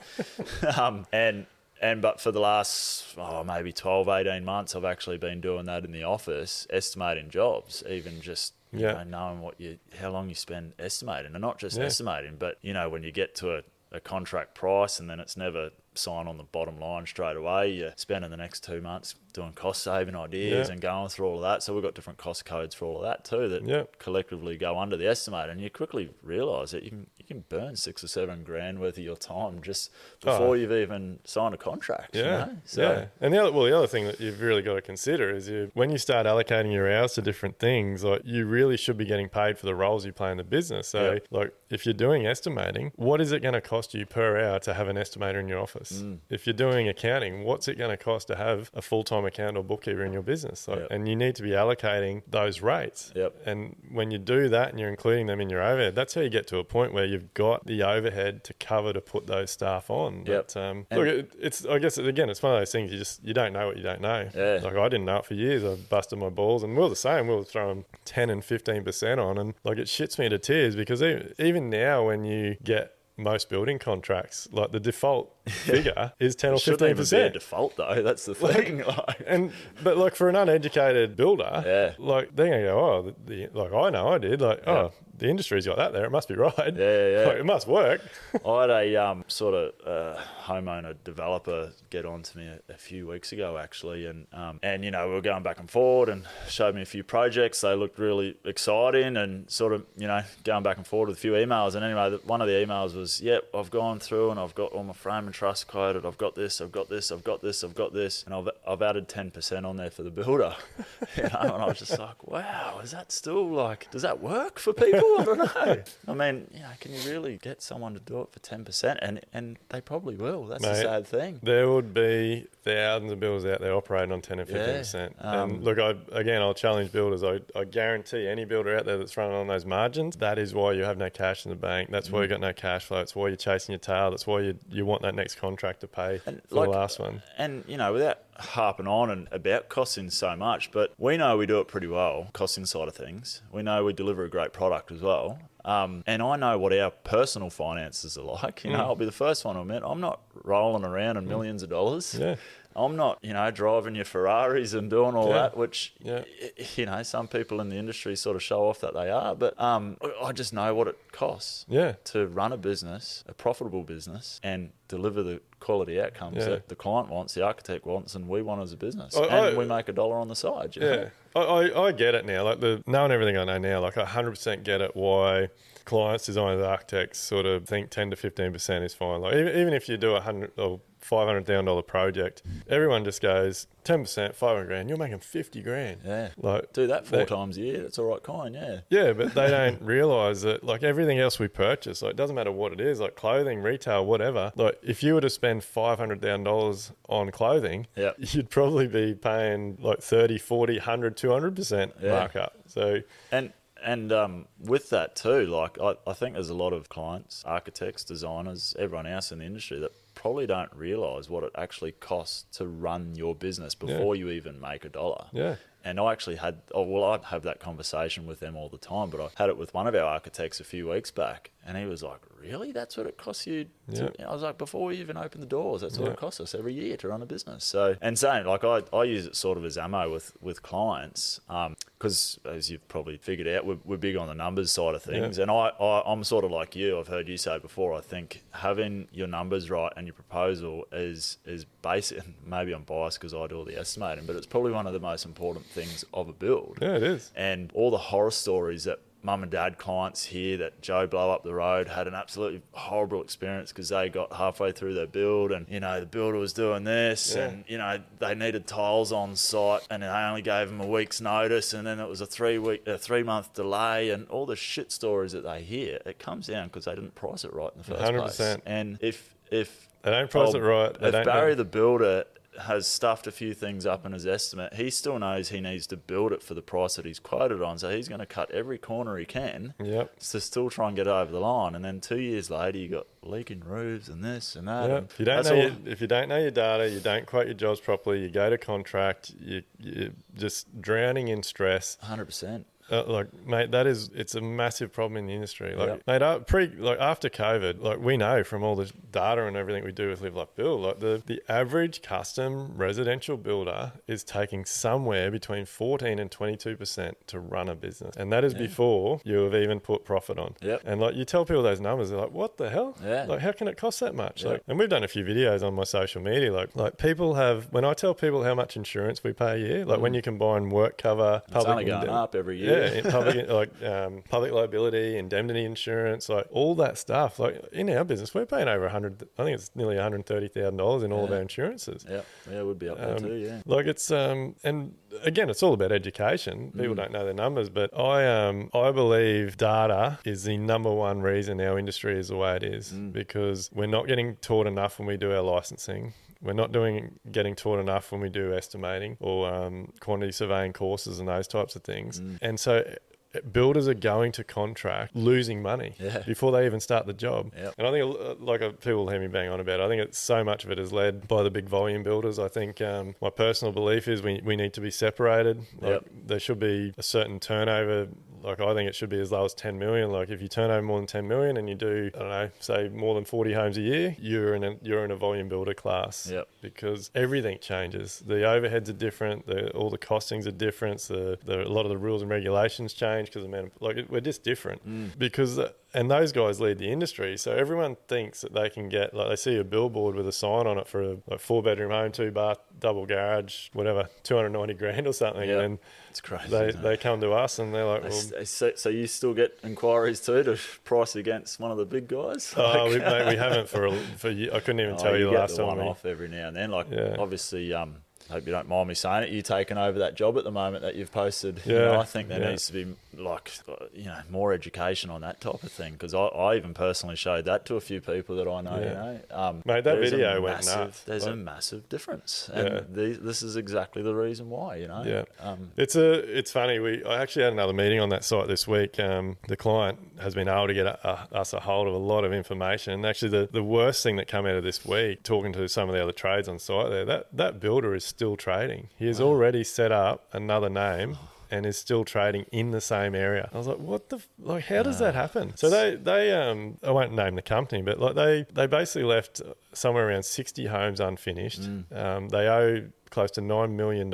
But for the last, maybe 12, 18 months, I've actually been doing that in the office, estimating jobs, even just, you know, knowing how long you spend estimating. And not just estimating, but, you know, when you get to a contract price and then it's never sign on the bottom line straight away, you're spending the next 2 months doing cost saving ideas and going through all of that. So we've got different cost codes for all of that too that collectively go under the estimate, and you quickly realise that you can burn $6 or $7 grand worth of your time just before you've even signed a contract. You know? And the other thing that you've really got to consider is when you start allocating your hours to different things, like, you really should be getting paid for the roles you play in the business. So like, if you're doing estimating, what is it going to cost you per hour to have an estimator in your office? If you're doing accounting, what's it going to cost to have a full-time accountant or bookkeeper in your business? Like, and you need to be allocating those rates. And when you do that and you're including them in your overhead, that's how you get to a point where you've got the overhead to cover to put those staff on. But look, I guess again, it's one of those things you don't know what you don't know. Like, I didn't know it for years. I busted my balls, and we were the same. We were throwing 10 and 15% on, and like, it shits me to tears, because even now when you get most building contracts, like, the default figure is 10 or Shouldn't even be a 15%. default though. That's the thing. But like for an uneducated builder, Yeah. like they're gonna go, oh, like I know I did, like oh, the industry's got that there, it must be right. Yeah. Like, it must work. I had a sort of homeowner developer get on to me a few weeks ago actually, and we were going back and forward and showed me a few projects. They looked really exciting and sort of going back and forward with a few emails. And anyway, one of the emails was, I've gone through and I've got all my frame and truss coded. I've got this, and I've added 10% on there for the builder. And I was just like, wow, is that still like, does that work for people? I don't know. I mean, can you really get someone to do it for 10%? And they probably will. That's the sad thing. There would be thousands of builders out there operating on 10 and 15%. And look, I'll challenge builders. I guarantee any builder out there that's running on those margins, that is why you have no cash in the bank. That's why you got no cash flow. That's why you're chasing your tail. That's why you want that next contract to pay for the last one. And, without harping on and about costing so much, but we know we do it pretty well, costing side of things. We know we deliver a great product as well. And I know what our personal finances are like. I'll be the first one to admit I'm not rolling around in millions of dollars. Yeah. I'm not, driving your Ferraris and doing all that, which, some people in the industry sort of show off that they are. But I just know what it costs to run a business, a profitable business, and deliver the quality outcomes that the client wants, the architect wants, and we want as a business. And we make $1 on the side. You know? I get it now. Like knowing everything I know now, like I 100% get it why clients, designers, architects sort of think 10 to 15% is fine. Like even if you do $100,000 or $500,000 project, everyone just goes 10%, 500 grand. You're making 50 grand. Yeah, like do that 4 times a year. That's all right, kind. Yeah. Yeah, but they don't realise that like everything else we purchase, like it doesn't matter what it is, like clothing, retail, whatever. Like if you were to spend $500,000 on clothing, you'd probably be paying like 30, 40, 100, 200% markup. So And with that too, like I think there's a lot of clients, architects, designers, everyone else in the industry that probably don't realise what it actually costs to run your business before you even make $1. Yeah. And I actually I have that conversation with them all the time, but I had it with one of our architects a few weeks back, and he was like, really? That's what it costs you? I was like, before we even open the doors, that's what it costs us every year to run a business. So, and saying, like, I use it sort of as ammo with clients, because as you've probably figured out, we're big on the numbers side of things. And I'm sort of like you. I've heard you say before, I think having your numbers right and your proposal is basic. Maybe I'm biased because I do all the estimating, but it's probably one of the most important things of a build. Yeah, it is. And all the horror stories that mum and dad clients hear that Joe blow up the road had an absolutely horrible experience because they got halfway through their build and, the builder was doing this and, they needed tiles on site and they only gave them a week's notice and then it was a 3-month delay and all the shit stories that they hear, it comes down because they didn't price it right in the first 100%. place. And if they don't price it right, if Barry the builder has stuffed a few things up in his estimate, he still knows he needs to build it for the price that he's quoted on. So he's going to cut every corner he can to still try and get over the line. And then 2 years later, you got leaking roofs and this and that. And if you don't know your data, you don't quote your jobs properly, you go to contract, you're just drowning in stress. 100%. Mate, it's a massive problem in the industry. Mate, after COVID, we know from all the data and everything we do with Live Like Build, the average custom residential builder is taking somewhere between 14 and 22% to run a business, and that is before you have even put profit on. Yep. And you tell people those numbers, they're like, "What the hell? Yeah. How can it cost that much?" And we've done a few videos on my social media. People have, when I tell people how much insurance we pay a year, when you combine work cover, it's only going up every year. Yeah, in public liability, indemnity insurance, all that stuff. In our business, we're paying over $100. I think it's nearly $130,000 in all of our insurances. Yeah, it would be up there too. Yeah, it's and again, it's all about education. People don't know their numbers, but I believe data is the number one reason our industry is the way it is because we're not getting taught enough when we do our licensing. We're not getting taught enough when we do estimating or quantity surveying courses and those types of things. And so builders are going to contract losing money before they even start the job. Yep. And I think, people hear me bang on about it, I think it's so much of it is led by the big volume builders. I think my personal belief is we need to be separated. There should be a certain turnover like I think it should be as low as 10 million. Like if you turn over more than 10 million and you do, I don't know, say more than 40 homes a year, you're in a volume builder class. Yep. Because everything changes. The overheads are different. All the costings are different. A lot of the rules and regulations change because we're just different. Because and those guys lead the industry, so everyone thinks that they can get, like, they see a billboard with a sign on it for a 4-bedroom home, 2-bath, double garage, whatever, 290 grand or something. Yep. And it's crazy. They come to us and they're like, so you still get inquiries too to price against one of the big guys? Oh, we haven't for I couldn't even tell you last time. One off every now and then. Obviously, I hope you don't mind me saying it, you're taking over that job at the moment that you've posted. Yeah. I think there needs to be more education on that type of thing, because I even personally showed that to a few people that I know. Mate, that video went nuts. There's a massive difference, and this is exactly the reason why. It's funny. I actually had another meeting on that site this week. The client has been able to get us a hold of a lot of information. And actually, the worst thing that came out of this week, talking to some of the other trades on site there, that builder is still trading. He has already set up another name and is still trading in the same area. I was like, how does that happen? So they I won't name the company, but they basically left somewhere around 60 homes unfinished. They owe close to $9 million,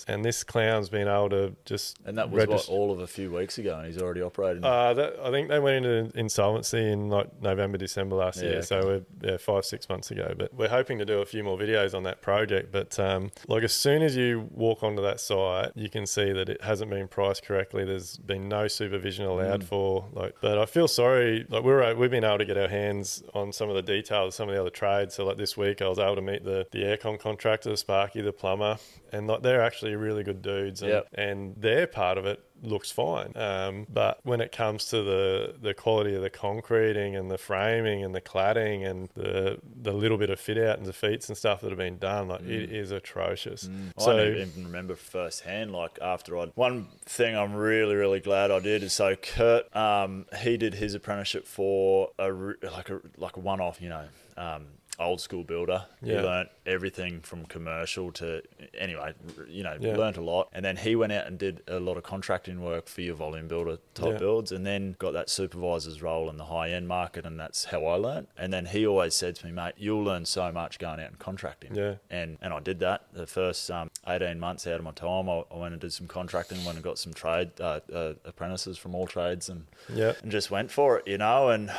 and this clown's been able to just... And that was all of a few weeks ago, and he's already operating. I think they went into insolvency in November, December last year, so we're 5-6 months ago. But we're hoping to do a few more videos on that project. But as soon as you walk onto that site, you can see that it hasn't been priced correctly. There's been no supervision allowed for. But I feel sorry. We've been able to get our hands on some of the details of some of the other trades. So this week, I was able to meet the aircon contractor, the Sparky, the plumber, and they're actually really good dudes, and their part of it looks fine. But when it comes to the quality of the concreting and the framing and the cladding and the little bit of fit out and defeats and stuff that have been done, it is atrocious. I don't even remember firsthand, one thing I'm really, really glad I did is, so Kurt, he did his apprenticeship for a one-off, old school builder. He learnt everything from commercial to, learnt a lot. And then he went out and did a lot of contracting work for your volume builder type builds, and then got that supervisor's role in the high end market. And that's how I learnt. And then he always said to me, mate, you'll learn so much going out and contracting. Yeah. And I did that. The first 18 months out of my time, I went and did some contracting, went and got some trade apprentices from all trades, and just went for it, and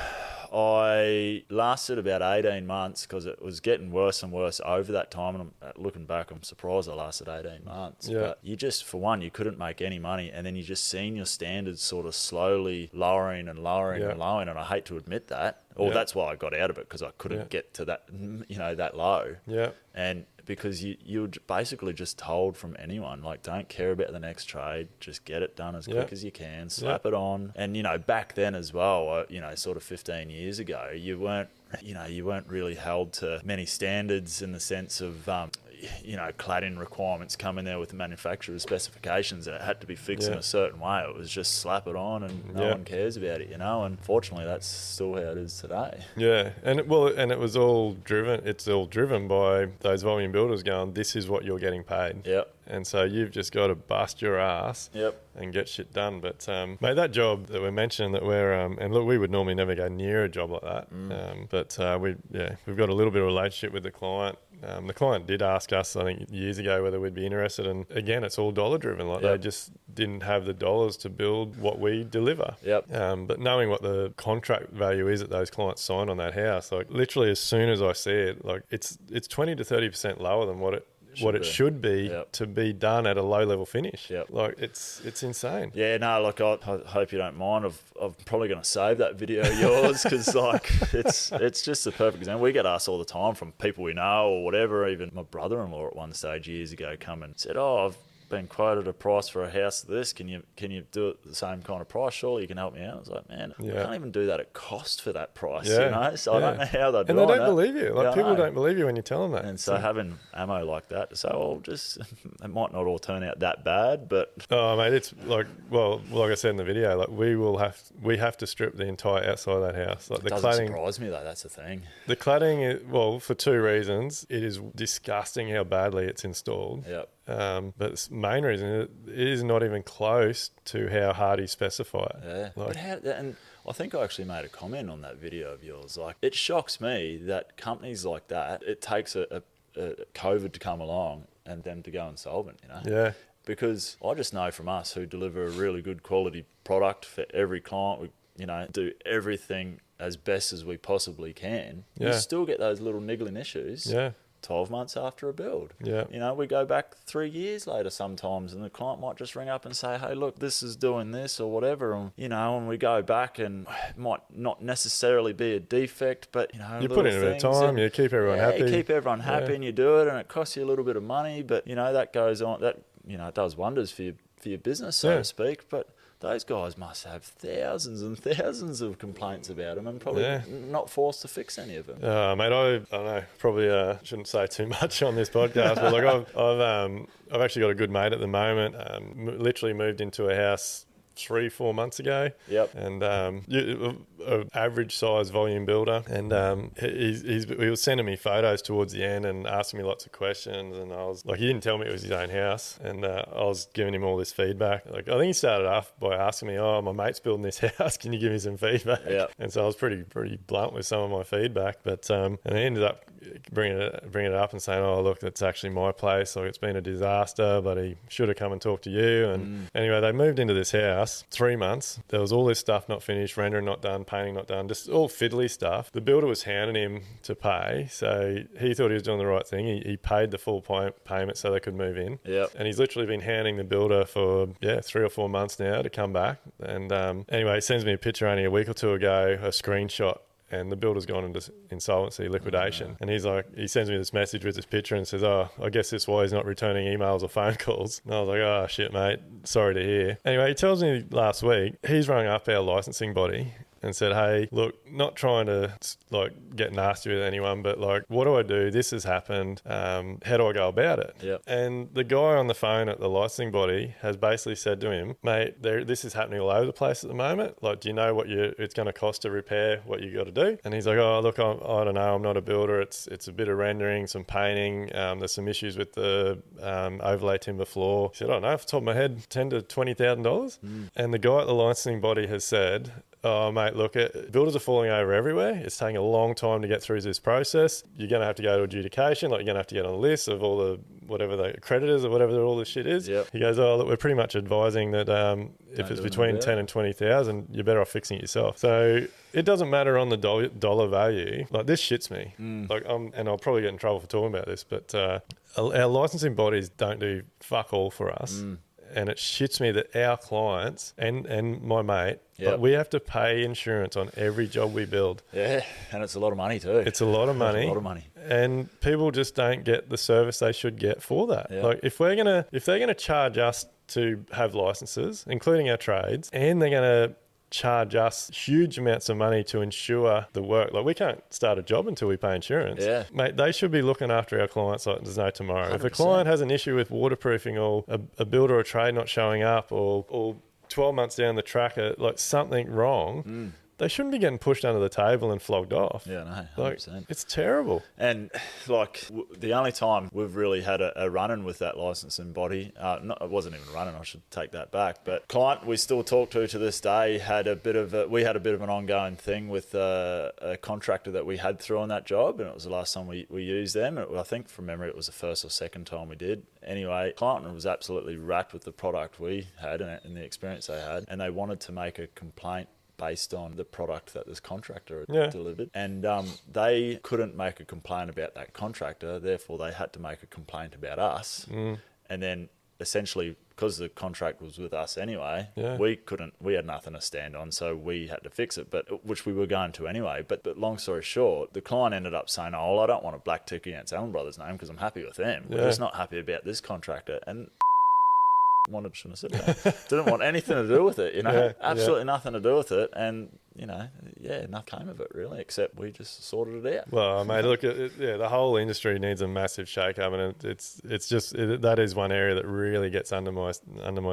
I lasted about 18 months because it was getting worse and worse over that time. And looking back, I'm surprised I lasted 18 months. Yeah. But you just, for one, you couldn't make any money. And then you just seen your standards sort of slowly lowering and lowering and lowering. And I hate to admit that. That's why I got out of it, because I couldn't get to that, that low. Yeah. And because you're basically just told from anyone, don't care about the next trade, just get it done as quick as you can, slap it on. And, back then as well, sort of 15 years ago, you weren't really held to many standards in the sense of, cladding requirements come in there with the manufacturer's specifications, and it had to be fixed in a certain way. It was just slap it on and no one cares about it, Unfortunately, that's still how it is today. Yeah, and it was all driven. It's all driven by those volume builders going, this is what you're getting paid. Yep. And so you've just got to bust your ass and get shit done. But, mate, that job that we're mentioning that we're, and look, we would normally never go near a job like that. But we've got a little bit of a relationship with the client. The client did ask us, I think, years ago whether we'd be interested. And again, it's all dollar driven. They just didn't have the dollars to build what we deliver. Yep. But knowing what the contract value is that those clients sign on that house, literally as soon as I see it, it's 20 to 30% lower than what it should be to be done at a low level finish. Yep. It's insane. Yeah, no, I hope you don't mind. I'm probably going to save that video of yours, because it's just the perfect example. We get asked all the time from people we know or whatever. Even my brother-in-law at one stage years ago come and said, I've been quoted a price for a house of this. Can you do it the same kind of price? Surely you can help me out. I was like, man, I can't even do that at cost for that price, So I don't know how they do it. And they don't believe you. People don't believe you when you tell them that. And so having ammo like that to say, it might not all turn out that bad, but... Oh, mate, it's like I said in the video, we have to strip the entire outside of that house. It doesn't surprise me, though. That's the thing. The cladding, for two reasons. It is disgusting how badly it's installed. Yep. But the main reason is it is not even close to how hard he specified. Yeah. Like, But and I think I actually made a comment on that video of yours. Like, it shocks me that companies like that, it takes a COVID to come along and them to go insolvent, you know? yeah. Because I just know from us who deliver a really good quality product for every client, we, you know, do everything as best as we possibly can. Yeah. You still get those little niggling issues. Yeah. 12 months after a build. Yeah. You know, we go back 3 years later sometimes and the client might just ring up and say, hey, look, this is doing this or whatever. And, you know, and we go back and it might not necessarily be a defect, but, you know, You put in a bit of time, you keep everyone happy. You keep everyone happy and you do it and it costs you a little bit of money, but, you know, that goes on, that, you know, it does wonders for your business, so to speak. But those guys must have thousands and thousands of complaints about them and probably not forced to fix any of them. Mate, I don't know. Probably shouldn't say too much on this podcast, but like I've actually got a good mate at the moment. Literally moved into a house 3-4 months ago. Yep. And an average size volume builder, and he was sending me photos towards the end and asking me lots of questions, and I was like, he didn't tell me it was his own house, and I was giving him all this feedback. Like, I think he started off by asking me, oh, my mate's building this house, can you give me some feedback? Yeah. And so I was pretty blunt with some of my feedback, but and I ended up bringing it up and saying, oh, look, that's actually my place, like, it's been a disaster, but he should have come and talked to you. And anyway, they moved into this house 3 months. There was all this stuff not finished, rendering not done, painting not done, just all fiddly stuff. The builder was hounding him to pay, so he thought he was doing the right thing. He paid the full payment so they could move in. Yep. And he's literally been hounding the builder for 3 or 4 months now to come back. And anyway, he sends me a picture only a week or two ago, a screenshot, and the builder's gone into insolvency, liquidation. And he's like, he sends me this message with this picture and says, oh, I guess that's why he's not returning emails or phone calls. And I was like, oh, shit, mate. Sorry to hear. Anyway, he tells me last week, he's rung up our licensing body and said, hey, look, not trying to like get nasty with anyone, but like, what do I do? This has happened. How do I go about it? Yep. And the guy on the phone at the licensing body has basically said to him, mate, this is happening all over the place at the moment. Like, do you know what it's going to cost to repair what you got to do? And he's like, oh, look, I don't know. I'm not a builder. It's a bit of rendering, some painting. There's some issues with the overlay timber floor. He said, I don't know, off the top of my head, $10,000 to $20,000. And the guy at the licensing body has said, oh, mate, look, builders are falling over everywhere. It's taking a long time to get through this process. You're going to have to go to adjudication. Like, you're going to have to get on a list of all the, whatever the creditors or whatever all this shit is. Yep. He goes, oh, look, we're pretty much advising that if it's between 10 and 20,000, you're better off fixing it yourself. So it doesn't matter on the dollar value. Like, this shits me. Like, and I'll probably get in trouble for talking about this, but our licensing bodies don't do fuck all for us. And it shits me that our clients and my mate, like, we have to pay insurance on every job we build. Yeah, and it's a lot of money too. It's a lot of money. It's a lot of money. And people just don't get the service they should get for that. Yeah. Like, if they're gonna charge us to have licenses, including our trades, and they're gonna charge us huge amounts of money to insure the work. Like, we can't start a job until we pay insurance. Yeah. Mate, they should be looking after our clients like there's no tomorrow. 100%. If a client has an issue with waterproofing or a builder or trade not showing up or 12 months down the track, like something wrong, they shouldn't be getting pushed under the table and flogged off. Yeah, no, 100%. Like, it's terrible. And like the only time we've really had a run-in with that licensing body, it wasn't even running, I should take that back. But client we still talk to this day had a bit of an ongoing thing with a contractor that we had through on that job, and it was the last time we used them. I think from memory it was the first or second time we did. Anyway, client was absolutely wrapped with the product we had and the experience they had, and they wanted to make a complaint based on the product that this contractor had delivered. And they couldn't make a complaint about that contractor, therefore they had to make a complaint about us. And then essentially, because the contract was with us anyway, we had nothing to stand on, so we had to fix it, but which we were going to anyway. But long story short, the client ended up saying, oh, well, I don't want a black tick against Allen Brothers' name because I'm happy with them. We're just not happy about this contractor. And didn't want anything to do with it, absolutely nothing to do with it, and nothing came of it really, except we just sorted it out. Well, mate, look, the whole industry needs a massive shake-up, and it's just that is one area that really gets under my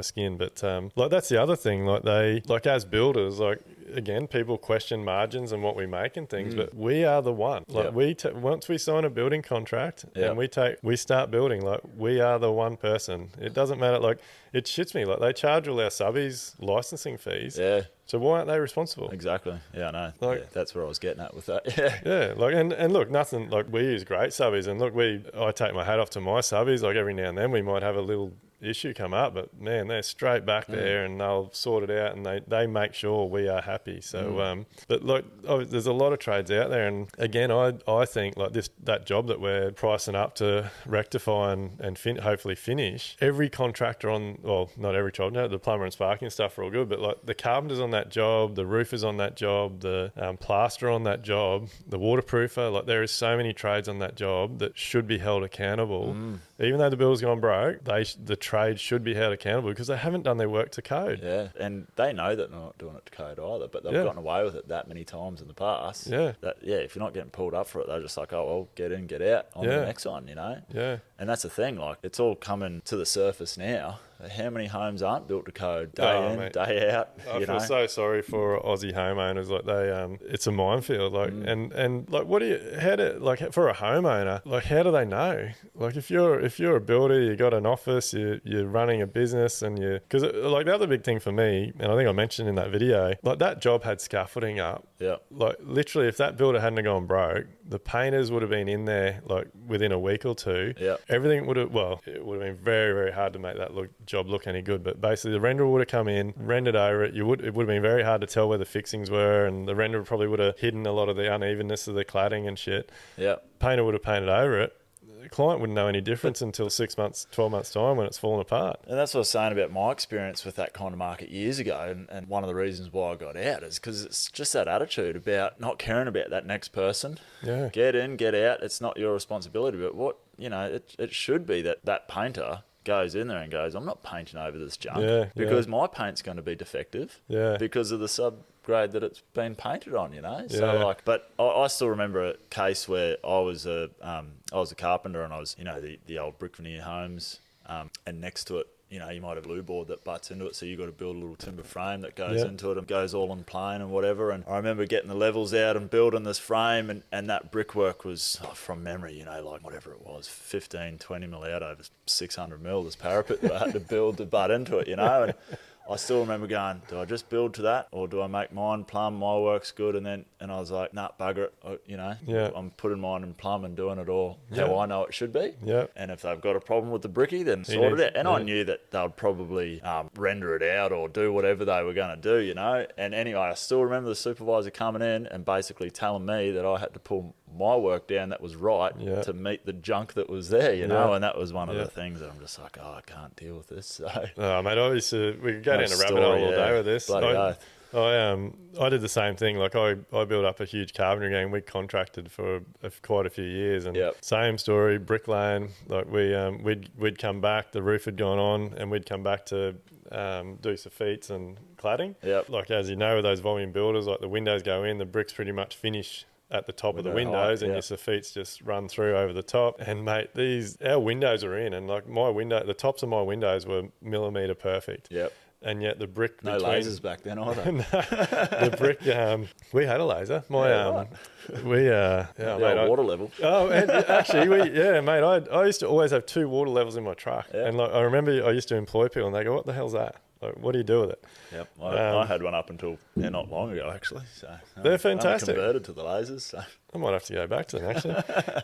skin. But like, that's the other thing, like as builders, like again, people question margins and what we make and things, but we are the one. Like once we sign a building contract and we start building, like we are the one person. It doesn't matter. Like it shits me. Like they charge all our subbies licensing fees. Yeah. So why aren't they responsible? Exactly. Yeah, I know. Like, that's where I was getting at with that. Yeah. Yeah. Like, and look, nothing, like we use great subbies, and look, I take my hat off to my subbies. Like every now and then we might have a little issue come up, but man, they're straight back there and they'll sort it out, and they make sure we are happy. So but look, there's a lot of trades out there, and again, I think like that job that we're pricing up to rectify and hopefully finish, every contractor not every job, no, the plumber and sparking stuff are all good, but like the carpenters on that job, the roofers on that job, the plasterer on that job, the waterproofer, like there is so many trades on that job that should be held accountable. Even though the bill's gone broke, the trade should be held accountable because they haven't done their work to code. Yeah, and they know that they're not doing it to code either, but they've gotten away with it that many times in the past. Yeah. If you're not getting pulled up for it, they're just like, oh, well, get in, get out on the next one, Yeah. And that's the thing, like, it's all coming to the surface now. How many homes aren't built to code day in, day out? I feel so sorry for Aussie homeowners. Like it's a minefield. Like and like, for a homeowner, like how do they know? Like if you're a builder, you got an office, you're running a business, and because like the other big thing for me, and I think I mentioned in that video, like that job had scaffolding up. Yeah. Like literally, if that builder hadn't gone broke, the painters would have been in there like within a week or two. Yeah. Everything would have it would have been very, very hard to make that job look any good, but basically the renderer would have come in, rendered over it. It would have been very hard to tell where the fixings were, and the renderer probably would have hidden a lot of the unevenness of the cladding and shit. Yeah. Painter would have painted over it. The client wouldn't know any difference until 6 months, 12 months time when it's fallen apart. And that's what I was saying about my experience with that kind of market years ago, and one of the reasons why I got out is because it's just that attitude about not caring about that next person. Yeah. Get in, get out. It's not your responsibility, but it should be that painter goes in there and goes, I'm not painting over this junk because my paint's going to be defective because of the subgrade that it's been painted on, So but I still remember a case where I was a carpenter, and I was, the old brick veneer homes, and next to it, you might have a glue board that butts into it, so you've got to build a little timber frame that goes into it and goes all in plane and whatever. And I remember getting the levels out and building this frame, and that brickwork was, from memory, like whatever it was, 15, 20 mil out over 600 mil, this parapet that I had to build to butt into it, and I still remember going, do I just build to that, or do I make mine plumb, my work's good? And I was like, nah, bugger it. I'm putting mine in plumb and doing it all how I know it should be. Yeah. And if they've got a problem with the bricky, then sort it out. And I knew that they'd probably render it out or do whatever they were going to do, And anyway, I still remember the supervisor coming in and basically telling me that I had to pull my work down that was right to meet the junk that was there, and that was one of the things that I'm just like, I can't deal with this. So, mate, obviously we could go down a rabbit hole all day with this. I did the same thing. Like I built up a huge carpentry gang. We contracted for quite a few years, and same story, bricklaying. Like we'd come back, the roof had gone on, and we'd come back to do sophites and cladding. Like as you know, with those volume builders, like the windows go in, the bricks pretty much finish at the top of the windows, and your sophites just run through over the top. And mate, our windows are in, and like the tops of my windows were millimetre perfect. And yet the brick no lasers back then either. The brick, we had a laser. Water level. Oh, and actually, mate. I used to always have 2 water levels in my truck, and like I remember I used to employ people, and they go, "What the hell's that? Like, what do you do with it?" Yep, I had one up until not long ago, actually. So they're fantastic. I'm converted to the lasers. So. I might have to go back to them, actually.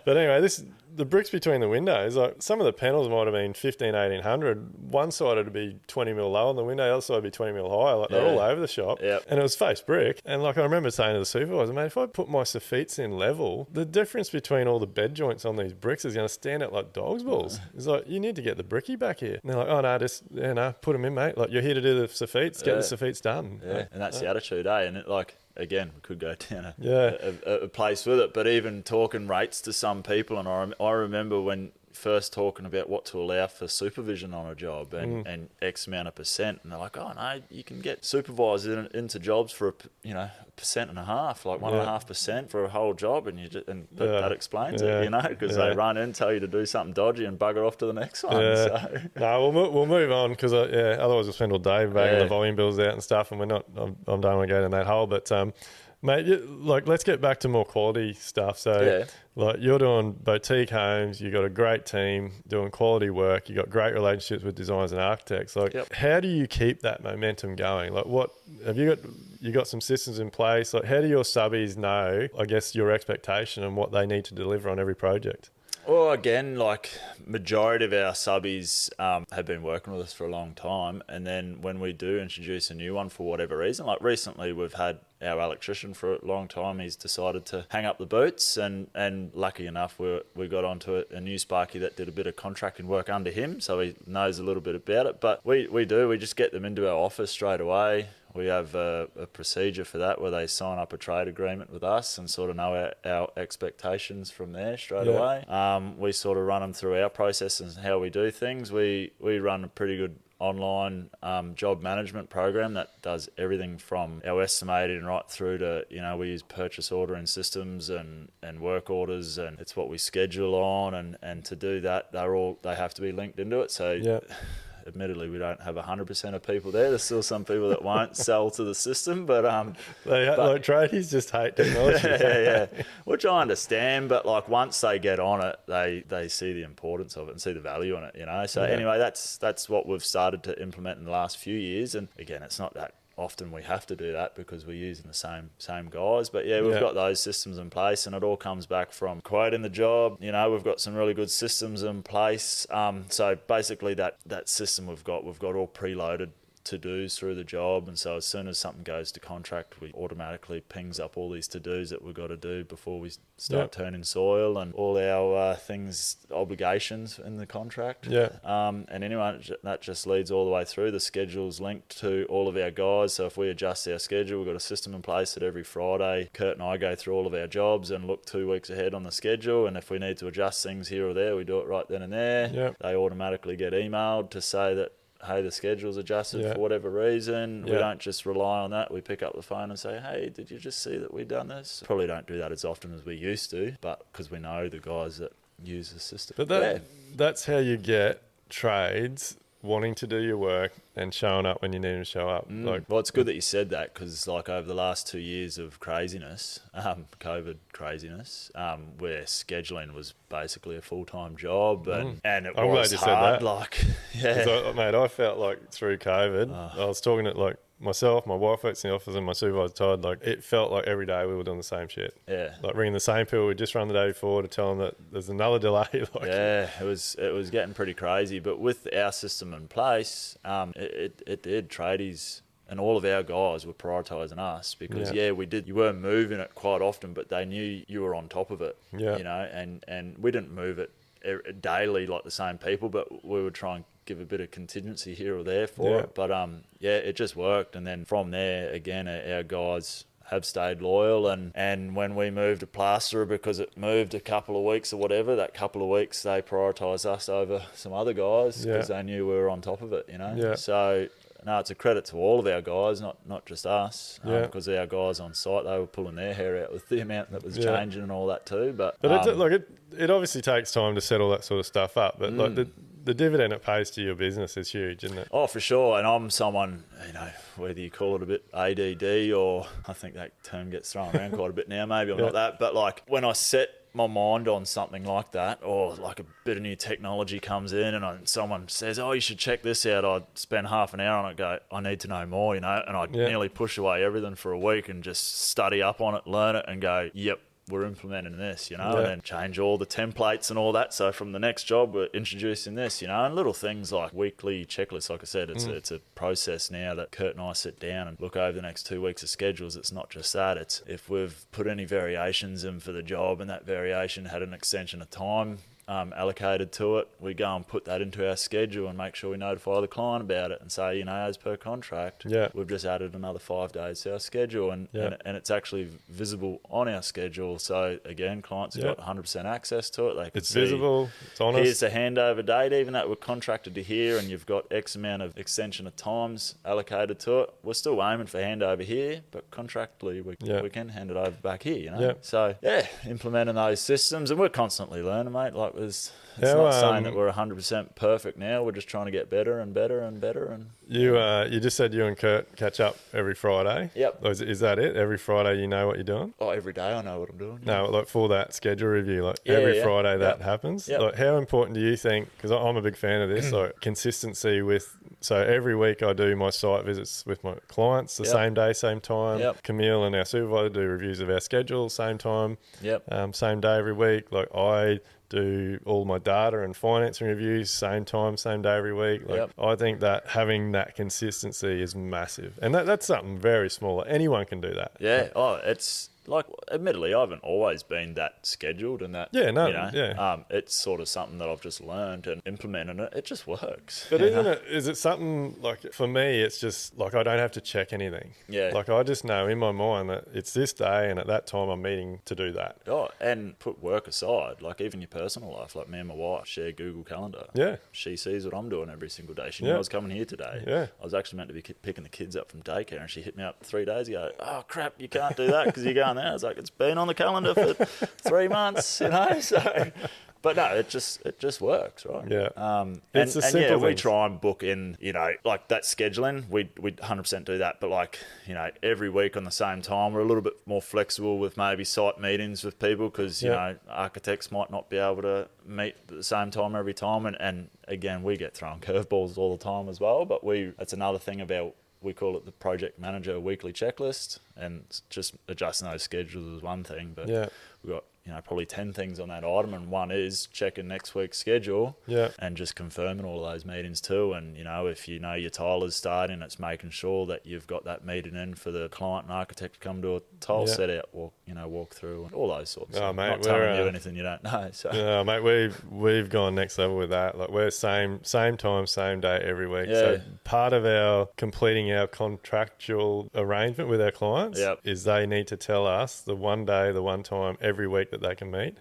But anyway, the bricks between the windows, like some of the panels might have been 15, 1800. One side would be 20 mil low on the window, the other side would be 20 mil high. Like they're all over the shop. And it was face brick. And like I remember saying to the supervisor, mate, if I put my sophites in level, the difference between all the bed joints on these bricks is going to stand out like dog's balls. It's like, you need to get the bricky back here. And they're like, oh no, put them in, mate. Like you're here to do the sophites, get the sophites done. And that's the attitude, And it again, we could go down a place with it, but even talking rates to some people, and I remember when first talking about what to allow for supervision on a job and X amount of percent, and they're like, oh no, you can get supervisors into jobs for a 1.5%, like 1.5% for a whole job, and that explains it, because they run in, tell you to do something dodgy, and bugger off to the next one. Yeah. So. No, we'll move on because otherwise we'll spend all day banging the volume bills out and stuff, and I'm don't want to go down that hole, but. Mate, let's get back to more quality stuff. So, you're doing boutique homes, you got a great team doing quality work, you got great relationships with designers and architects. How do you keep that momentum going? What have you got some systems in place? How do your subbies know, I guess, your expectation and what they need to deliver on every project? Well, again, majority of our subbies have been working with us for a long time, and then when we do introduce a new one for whatever reason, like recently we've had our electrician for a long time, he's decided to hang up the boots, and lucky enough we got onto a new Sparky that did a bit of contracting work under him, so he knows a little bit about it. But we just get them into our office straight away. We have a procedure for that where they sign up a trade agreement with us and sort of know our expectations from there straight away. We sort of run them through our process and how we do things. We run a pretty good online job management program that does everything from our estimating right through to, we use purchase ordering systems and work orders, and it's what we schedule on, and to do that they have to be linked into it. So admittedly, we don't have 100% of people there. There's still some people that won't sell to the system, but tradies just hate technology. Which I understand, but once they get on it, they see the importance of it and see the value in it. So anyway, that's what we've started to implement in the last few years. And again, it's not that often we have to do that because we're using the same guys, but we've got those systems in place, and it all comes back from quoting the job. We've got some really good systems in place. So basically that system we've got all preloaded to-dos through the job, and so as soon as something goes to contract, we automatically pings up all these to-dos that we've got to do before we start turning soil and all our obligations in the contract. And anyway, that just leads all the way through. The schedule's linked to all of our guys, so if we adjust our schedule, we've got a system in place that every Friday Kurt and I go through all of our jobs and look 2 weeks ahead on the schedule, and if we need to adjust things here or there, we do it right then and there. They automatically get emailed to say that, hey, the schedule's adjusted for whatever reason. We don't just rely on that. We pick up the phone and say, hey, did you just see that we've done this? Probably don't do that as often as we used to, but because we know the guys that use the system. But that's how you get trades wanting to do your work and showing up when you need them to show up. Well, it's good that you said that, because over the last 2 years of craziness, COVID craziness, where scheduling was basically a full-time job, and it was hard. Mate, I felt like through COVID, I was talking to myself, my wife works in the office, and my supervisor Todd, it felt like every day we were doing the same shit. Ringing the same people we just run the day before to tell them that there's another delay. It was getting pretty crazy. But with our system in place, it did. Tradies and all of our guys were prioritising us because you were moving it quite often, but they knew you were on top of it. And we didn't move it daily like the same people, but we would try and give a bit of contingency here or there for it. But it just worked. And then from there, again, our guys have stayed loyal, and when we moved a plasterer, because it moved a couple of weeks or whatever, that couple of weeks they prioritised us over some other guys because they knew we were on top of it, So no, it's a credit to all of our guys, not just us, because our guys on site, they were pulling their hair out with the amount that was changing and all that too. But it obviously takes time to set all that sort of stuff up, but the dividend it pays to your business is huge, isn't it? Oh, for sure. And I'm someone, whether you call it a bit ADD, or I think that term gets thrown around quite a bit now, maybe I'm not that, but when I set my mind on something like that, or a bit of new technology comes in and someone says, oh, you should check this out, I'd spend half an hour on it, go, I need to know more, and I'd nearly push away everything for a week and just study up on it, learn it, and go, yep, we're implementing this, and then change all the templates and all that. So from the next job, we're introducing this, and little things like weekly checklists. Like I said, it's a process now that Kurt and I sit down and look over the next 2 weeks of schedules. It's not just that. It's if we've put any variations in for the job and that variation had an extension of time allocated to it, we go and put that into our schedule and make sure we notify the client about it and say, as per contract, we've just added another 5 days to our schedule, and it's actually visible on our schedule. So again, clients have got 100% access to it. They can see, visible, it's honest. Here's the handover date, even though we're contracted to here, and you've got X amount of extension of times allocated to it. We're still aiming for handover here, but contractually we can hand it over back here. So implementing those systems, and we're constantly learning, mate. Like it's not saying that we're 100% perfect now. We're just trying to get better and better and better. And you just said you and Kurt catch up every Friday. Yep. Is that it? Every Friday you know what you're doing? Oh, every day I know what I'm doing. No, like for that schedule review, like every Friday that happens. Yep. Like how important do you think? Because I'm a big fan of this. Like consistency with. So every week I do my site visits with my clients the same day, same time. Yep. Camille and our supervisor do reviews of our schedule, same time. Yep. Same day every week. Like I do all my data and financing reviews same time, same day every week. Like I think that having that consistency is massive, and that's something very small. Anyone can do that. Yeah. It's like, admittedly, I haven't always been that scheduled and that. It's sort of something that I've just learned and implemented it. It just works. But is it something like, for me, it's just like I don't have to check anything. Yeah. Like I just know in my mind that it's this day and at that time I'm meeting to do that. Oh, and put work aside, like even your personal life. Like me and my wife share Google Calendar. Yeah. She sees what I'm doing every single day. She knew I was coming here today. Yeah. I was actually meant to be picking the kids up from daycare, and she hit me up 3 days ago. Oh, crap, you can't do that because you're going there. I was like, it's been on the calendar for 3 months, So, but no, it just works, right? Yeah. It's simple we things. try and book in, like that scheduling. We 100% do that, but like, every week on the same time, we're a little bit more flexible with maybe site meetings with people because architects might not be able to meet at the same time every time, and again, we get thrown curveballs all the time as well. But that's another thing about. We call it the project manager weekly checklist, and just adjusting those schedules is one thing, but we've got probably 10 things on that item, and one is checking next week's schedule and just confirming all of those meetings too. And if your tiler's starting, it's making sure that you've got that meeting in for the client and architect to come to a tile set out, walk through, and all those sorts of stuff. Mate, not telling you anything you don't know. So mate, we've gone next level with that. Like we're same time, same day every week. So part of our completing our contractual arrangement with our clients is they need to tell us the one day, the one time every week that they can meet.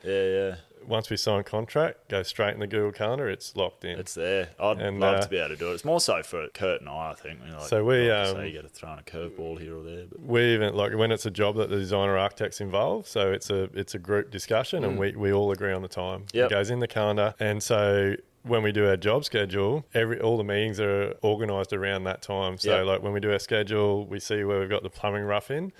Once we sign contract, go straight in the Google Calendar. It's locked in. It's there. I'd love to be able to do it. It's more so for Kurt and I think. So we you get to throw in a curveball here or there. But we even like when it's a job that the designer architect's involved. So it's a group discussion, and we all agree on the time. It goes in the calendar, and so. When we do our job schedule, all the meetings are organised around that time. So like when we do our schedule, we see where we've got the plumbing rough in.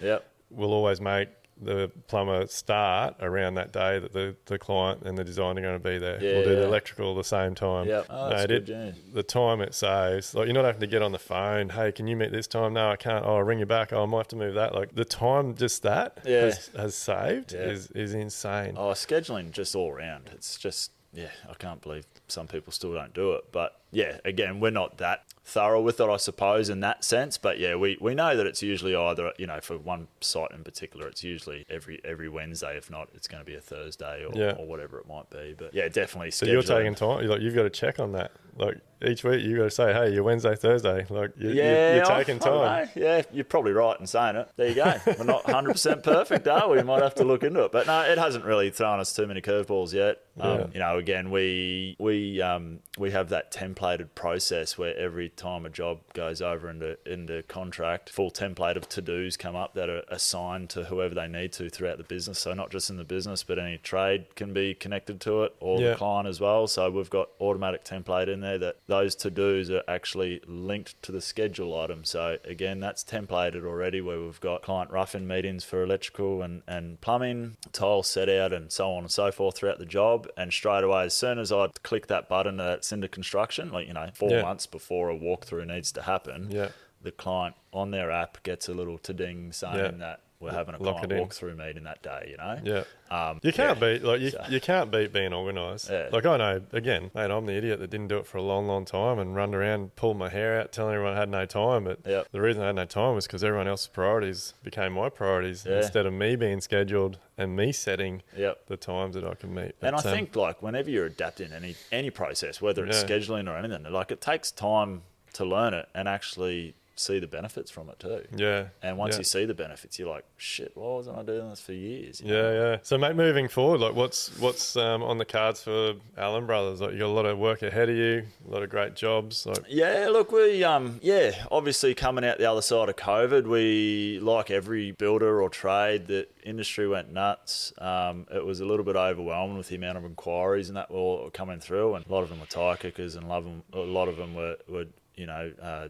We'll always make the plumber start around that day that the client and the designer are going to be there. We'll do the electrical the same time. That's good, the time it saves, like you're not having to get on the phone. Hey, can you meet this time? No, I can't. Oh, I'll ring you back. Oh, I might have to move that. Like the time just that has saved is insane. Oh, scheduling just all around. It's just, I can't believe some people still don't do it. But again, we're not that thorough with it, I suppose, in that sense. But we know that it's usually either, for one site in particular, it's usually every Wednesday. If not, it's going to be a Thursday or whatever it might be. But definitely. So you're taking time. You've got to check on that. Like each week, you got to say, "Hey, you're Wednesday, Thursday." Like you're taking time. Yeah, you're probably right in saying it. There you go. We're not 100% perfect, are we? We might have to look into it. But no, it hasn't really thrown us too many curveballs yet. Again, we have that templated process where every time a job goes over into contract, full template of to-dos come up that are assigned to whoever they need to throughout the business. So not just in the business, but any trade can be connected to it, or the client as well. So we've got automatic template in there that those to-dos are actually linked to the schedule item. So again, that's templated already, where we've got client rough-in meetings for electrical and plumbing, tile set out, and so on and so forth throughout the job. And straight away, as soon as I click that button that's into construction, 4 months before a walkthrough needs to happen, the client on their app gets a little to-ding saying that we're having a lock client it in. walkthrough meeting that day, you know? Yeah. You can't beat So- you can't beat being organised. Yeah. Like I know, again, mate, I'm the idiot that didn't do it for a long, long time and run around, pulled my hair out, telling everyone I had no time. But Yep. the reason I had no time was because everyone else's priorities became my priorities instead of me being scheduled and me setting Yep. the times that I can meet. But, And I think, like, whenever you're adapting any process, whether it's scheduling or anything, like, it takes time to learn it and actually see the benefits from it too. Yeah. And once you see the benefits, you're like, shit, why wasn't I doing this for years? You Yeah, know? yeah. So, mate, moving forward, like, what's on the cards for Allen Brothers? Like, you got a lot of work ahead of you, a lot of great jobs. Like, Yeah, look, we obviously coming out the other side of COVID, we, like every builder or trade, the industry went nuts. It was a little bit overwhelming with the amount of inquiries and that were coming through, and a lot of them were tire kickers, and a lot of them were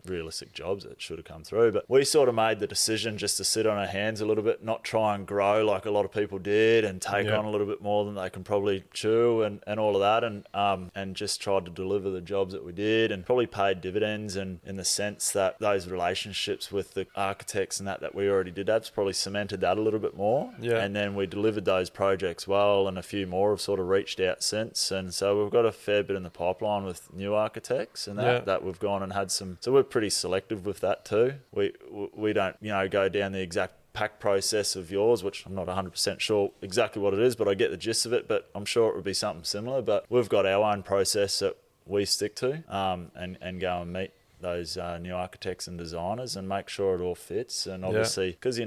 realistic jobs that should have come through. But we sort of made the decision just to sit on our hands a little bit, not try and grow like a lot of people did and take on a little bit more than they can probably chew and all of that, and just tried to deliver the jobs that we did, and probably paid dividends, and in the sense that those relationships with the architects and that we already did have probably cemented that a little bit more. Yeah. And then we delivered those projects well, and a few more have sort of reached out since, and so we've got a fair bit in the pipeline with new architects and that we've gone and had some. So we're pretty selective with that too. We don't go down the exact pack process of yours, which I'm not 100% sure exactly what it is, but I get the gist of it. But I'm sure it would be something similar. But we've got our own process that we stick to, and go and meet those new architects and designers and make sure it all fits. And obviously, because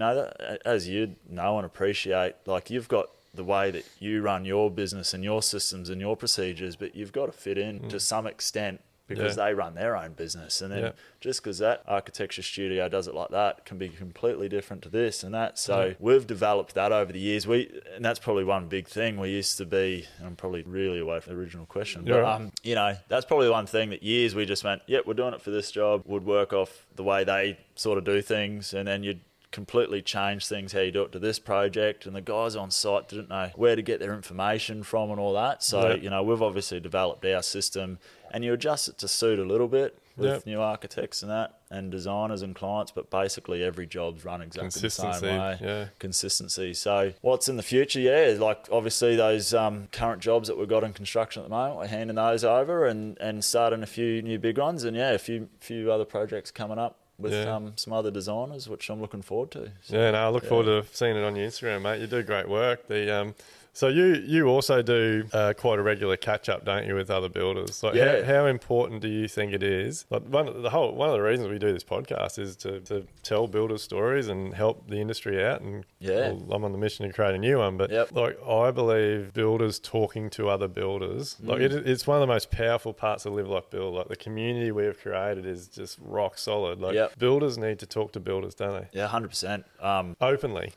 as you know and appreciate, like, you've got the way that you run your business and your systems and your procedures, but you've got to fit in to some extent, because they run their own business. And then just because that architecture studio does it like that can be completely different to this and that. So we've developed that over the years. And that's probably one big thing. We used to be, and I'm probably really away from the original question, but that's probably one thing that years we just went, we're doing it for this job, would work off the way they sort of do things, and then you'd completely change things how you do it to this project, and the guys on site didn't know where to get their information from and all that. So we've obviously developed our system, and you adjust it to suit a little bit with new architects and that, and designers and clients, but basically every job's run exactly the same way. Consistency. So what's in the future? Like, obviously those current jobs that we've got in construction at the moment, we're handing those over and starting a few new big ones, and a few other projects coming up with some other designers, which I'm looking forward to. So, I look forward to seeing it on your Instagram, mate. You do great work. So you also do quite a regular catch up, don't you, with other builders? Like, how important do you think it is? Like, one of the reasons we do this podcast is to tell builders stories and help the industry out. And I'm on the mission to create a new one. But like, I believe builders talking to other builders, like it's one of the most powerful parts of Live Like Build. Like, the community we have created is just rock solid. Like, builders need to talk to builders, don't they? Yeah, 100%. Openly.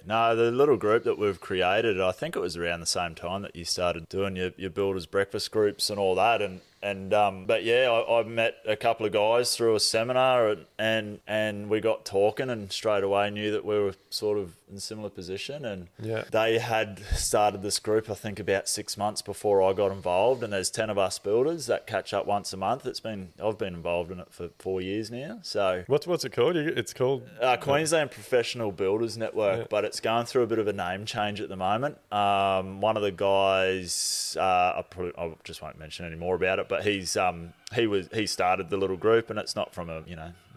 No, the little group that we've created, I think it was around the same time that you started doing your builders breakfast groups and all that, I met a couple of guys through a seminar, and we got talking, and straight away knew that we were sort of in a similar position, and they had started this group, I think, about 6 months before I got involved, and there's 10 of us builders that catch up once a month. I've been involved in it for 4 years now. So what's it called? It's called Queensland Professional Builders Network, but it's going through a bit of a name change at the moment. One of the guys, I just won't mention any more about it, but he started the little group, and it's not from a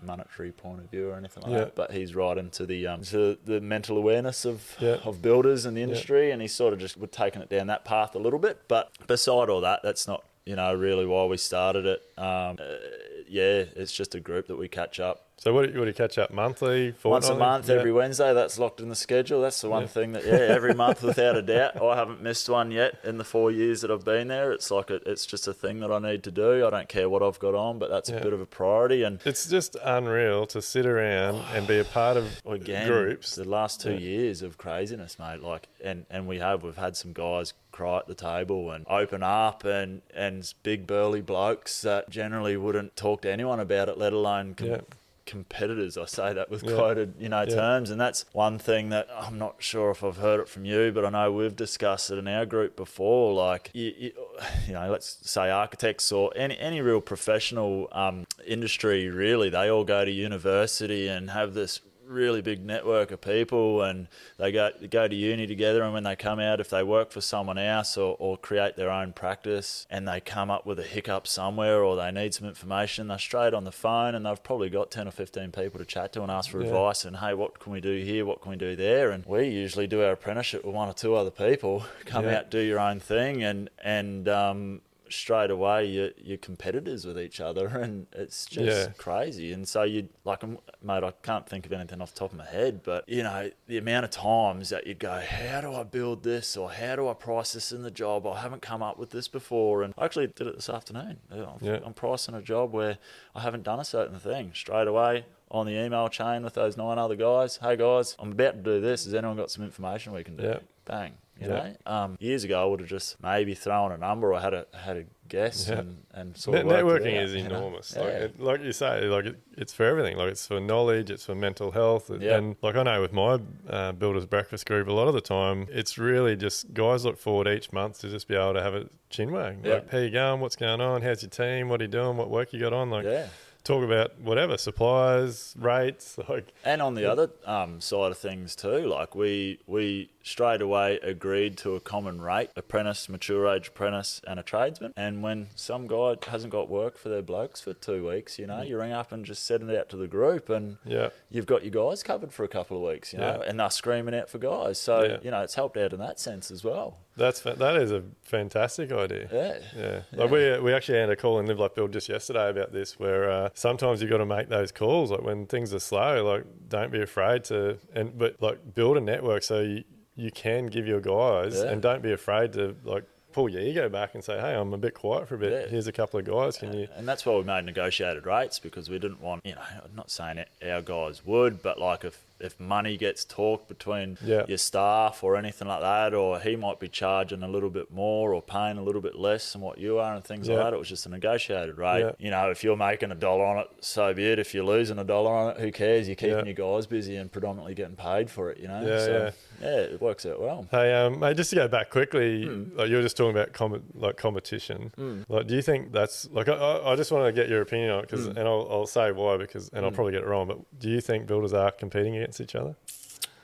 monetary point of view or anything like that, but he's right into the mental awareness of builders in the industry, and he's sort of just taken it down that path a little bit. But beside all that, that's not really why we started it. It's just a group that we catch up. So what do you catch up monthly, fortnightly? Once a month, every Wednesday. That's locked in the schedule. That's the one thing that, every month without a doubt. I haven't missed one yet in the 4 years that I've been there. It's like it's just a thing that I need to do. I don't care what I've got on, but that's a bit of a priority. And it's just unreal to sit around and be a part of groups. The last 2 years of craziness, mate. Like, and we've had some guys cry at the table and open up, and big burly blokes that generally wouldn't talk to anyone about it, let alone competitors. I say that with quoted terms, and that's one thing that I'm not sure if I've heard it from you, but I know we've discussed it in our group before. Like, let's say architects or any real professional industry, really, they all go to university and have this really big network of people, and they go to uni together, and when they come out, if they work for someone else or create their own practice and they come up with a hiccup somewhere or they need some information, they're straight on the phone, and they've probably got 10 or 15 people to chat to and ask for advice, and hey, what can we do here, what can we do there? And we usually do our apprenticeship with one or two other people, come out, do your own thing, and straight away you're competitors with each other, and it's just crazy. And so you like, mate, I can't think of anything off the top of my head, but you know, the amount of times that you'd go, how do I build this, or how do I price this in the job? I haven't come up with this before. And I actually did it this afternoon. I'm pricing a job where I haven't done a certain thing. Straight away on the email chain with those 9 other guys, hey guys, I'm about to do this, has anyone got some information we can do? Bang. You know, years ago I would have just maybe thrown a number or had a guess and sort of networking is enormous. You know? Like you say, it's for everything. Like it's for knowledge, it's for mental health, and like I know with my builders breakfast group, a lot of the time it's really just guys look forward each month to just be able to have a chin wag. Like, how you going? What's going on? How's your team? What are you doing? What work you got on? Like. Talk about whatever, supplies, rates, like. And on the other side of things too, like we straight away agreed to a common rate, apprentice, mature age apprentice, and a tradesman. And when some guy hasn't got work for their blokes for 2 weeks, you know, you ring up and just send it out to the group, and you've got your guys covered for a couple of weeks, you know, and they're screaming out for guys. So you know, it's helped out in that sense as well. That is a fantastic idea. Like we actually had a call in Live Like Build just yesterday about this, where sometimes you've got to make those calls, like when things are slow, like don't be afraid to, but like build a network so you can give your guys, and don't be afraid to like pull your ego back and say, hey, I'm a bit quiet for a bit. Here's a couple of guys. Can you? And that's why we made negotiated rates, because we didn't want, you know, I'm not saying our guys would, but like if money gets talked between your staff or anything like that, or he might be charging a little bit more or paying a little bit less than what you are and things like that, it was just a negotiated rate. You know, if you're making $1 on it, so be it. If you're losing $1 on it, who cares? You're keeping your guys busy and predominantly getting paid for it, you know? It works out well. Hey, mate, just to go back quickly, like you were just talking about competition. Like, do you think that's, like, I just want to get your opinion on it, because, and I'll say why, because, and I'll probably get it wrong, but do you think builders are competing against each other?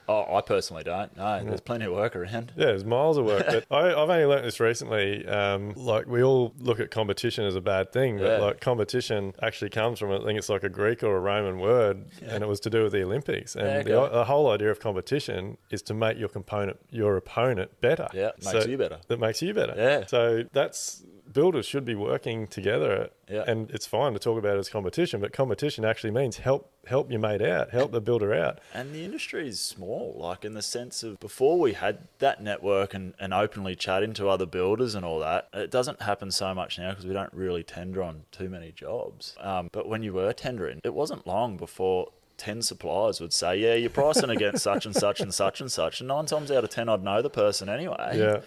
Oh, I personally don't. No, there's plenty of work around. Yeah, there's miles of work. But I've only learnt this recently. Like, we all look at competition as a bad thing, but like competition actually comes from, I think it's like a Greek or a Roman word, and it was to do with the Olympics. And the whole idea of competition is to make your opponent better. Yeah, makes you better. That makes you better. Yeah. So builders should be working together, and it's fine to talk about it as competition, but competition actually means help your mate out, help the builder out. And the industry is small, like in the sense of before we had that network and openly chatting to other builders and all that, it doesn't happen so much now because we don't really tender on too many jobs. But when you were tendering, it wasn't long before 10 suppliers would say, yeah, you're pricing against such and such and such and such. And 9 times out of 10, I'd know the person anyway.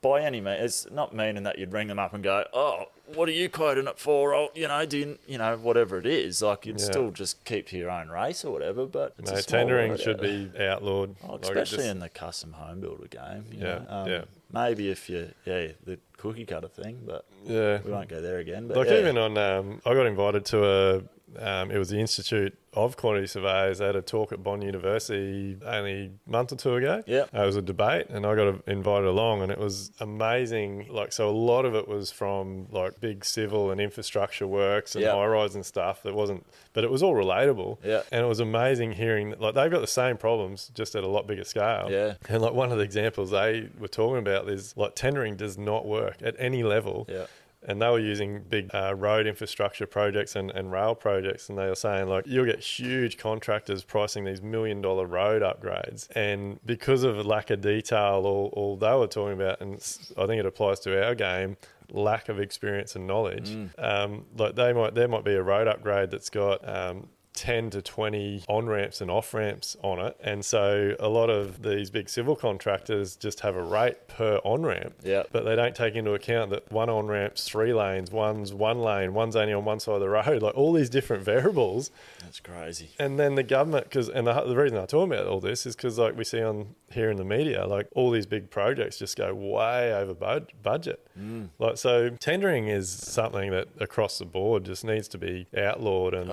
By any means, it's not meaning that you'd ring them up and go, oh, what are you quoting it for? Oh, you know, whatever it is. Like, you'd still just keep to your own race or whatever. But it's a small tendering world should be outlawed. Oh, especially in the custom home builder game. You know? Maybe if you, the cookie cutter thing, but we won't go there again. But like even on, I got invited to it was the Institute of Quantity Surveyors. They had a talk at Bond University only a month or two ago. It was a debate, and I got invited along, and it was amazing. Like, so a lot of it was from like big civil and infrastructure works and high-rise and stuff. But it was all relatable. And it was amazing hearing that, like, they've got the same problems, just at a lot bigger scale. And like one of the examples they were talking about is like tendering does not work at any level. And they were using big road infrastructure projects and rail projects, and they were saying, like, you'll get huge contractors pricing these $1 million road upgrades, and because of a lack of detail, all they were talking about, and I think it applies to our game, lack of experience and knowledge. Like there might be a road upgrade that's got 10 to 20 on-ramps and off-ramps on it. And so a lot of these big civil contractors just have a rate per on-ramp, but they don't take into account that one on-ramp's 3 lanes, one's 1 lane, one's only on one side of the road, like all these different variables. That's crazy. And then the government, the reason I'm talking about all this is because like we see here in the media, like all these big projects just go way over budget. Like, so tendering is something that across the board just needs to be outlawed, and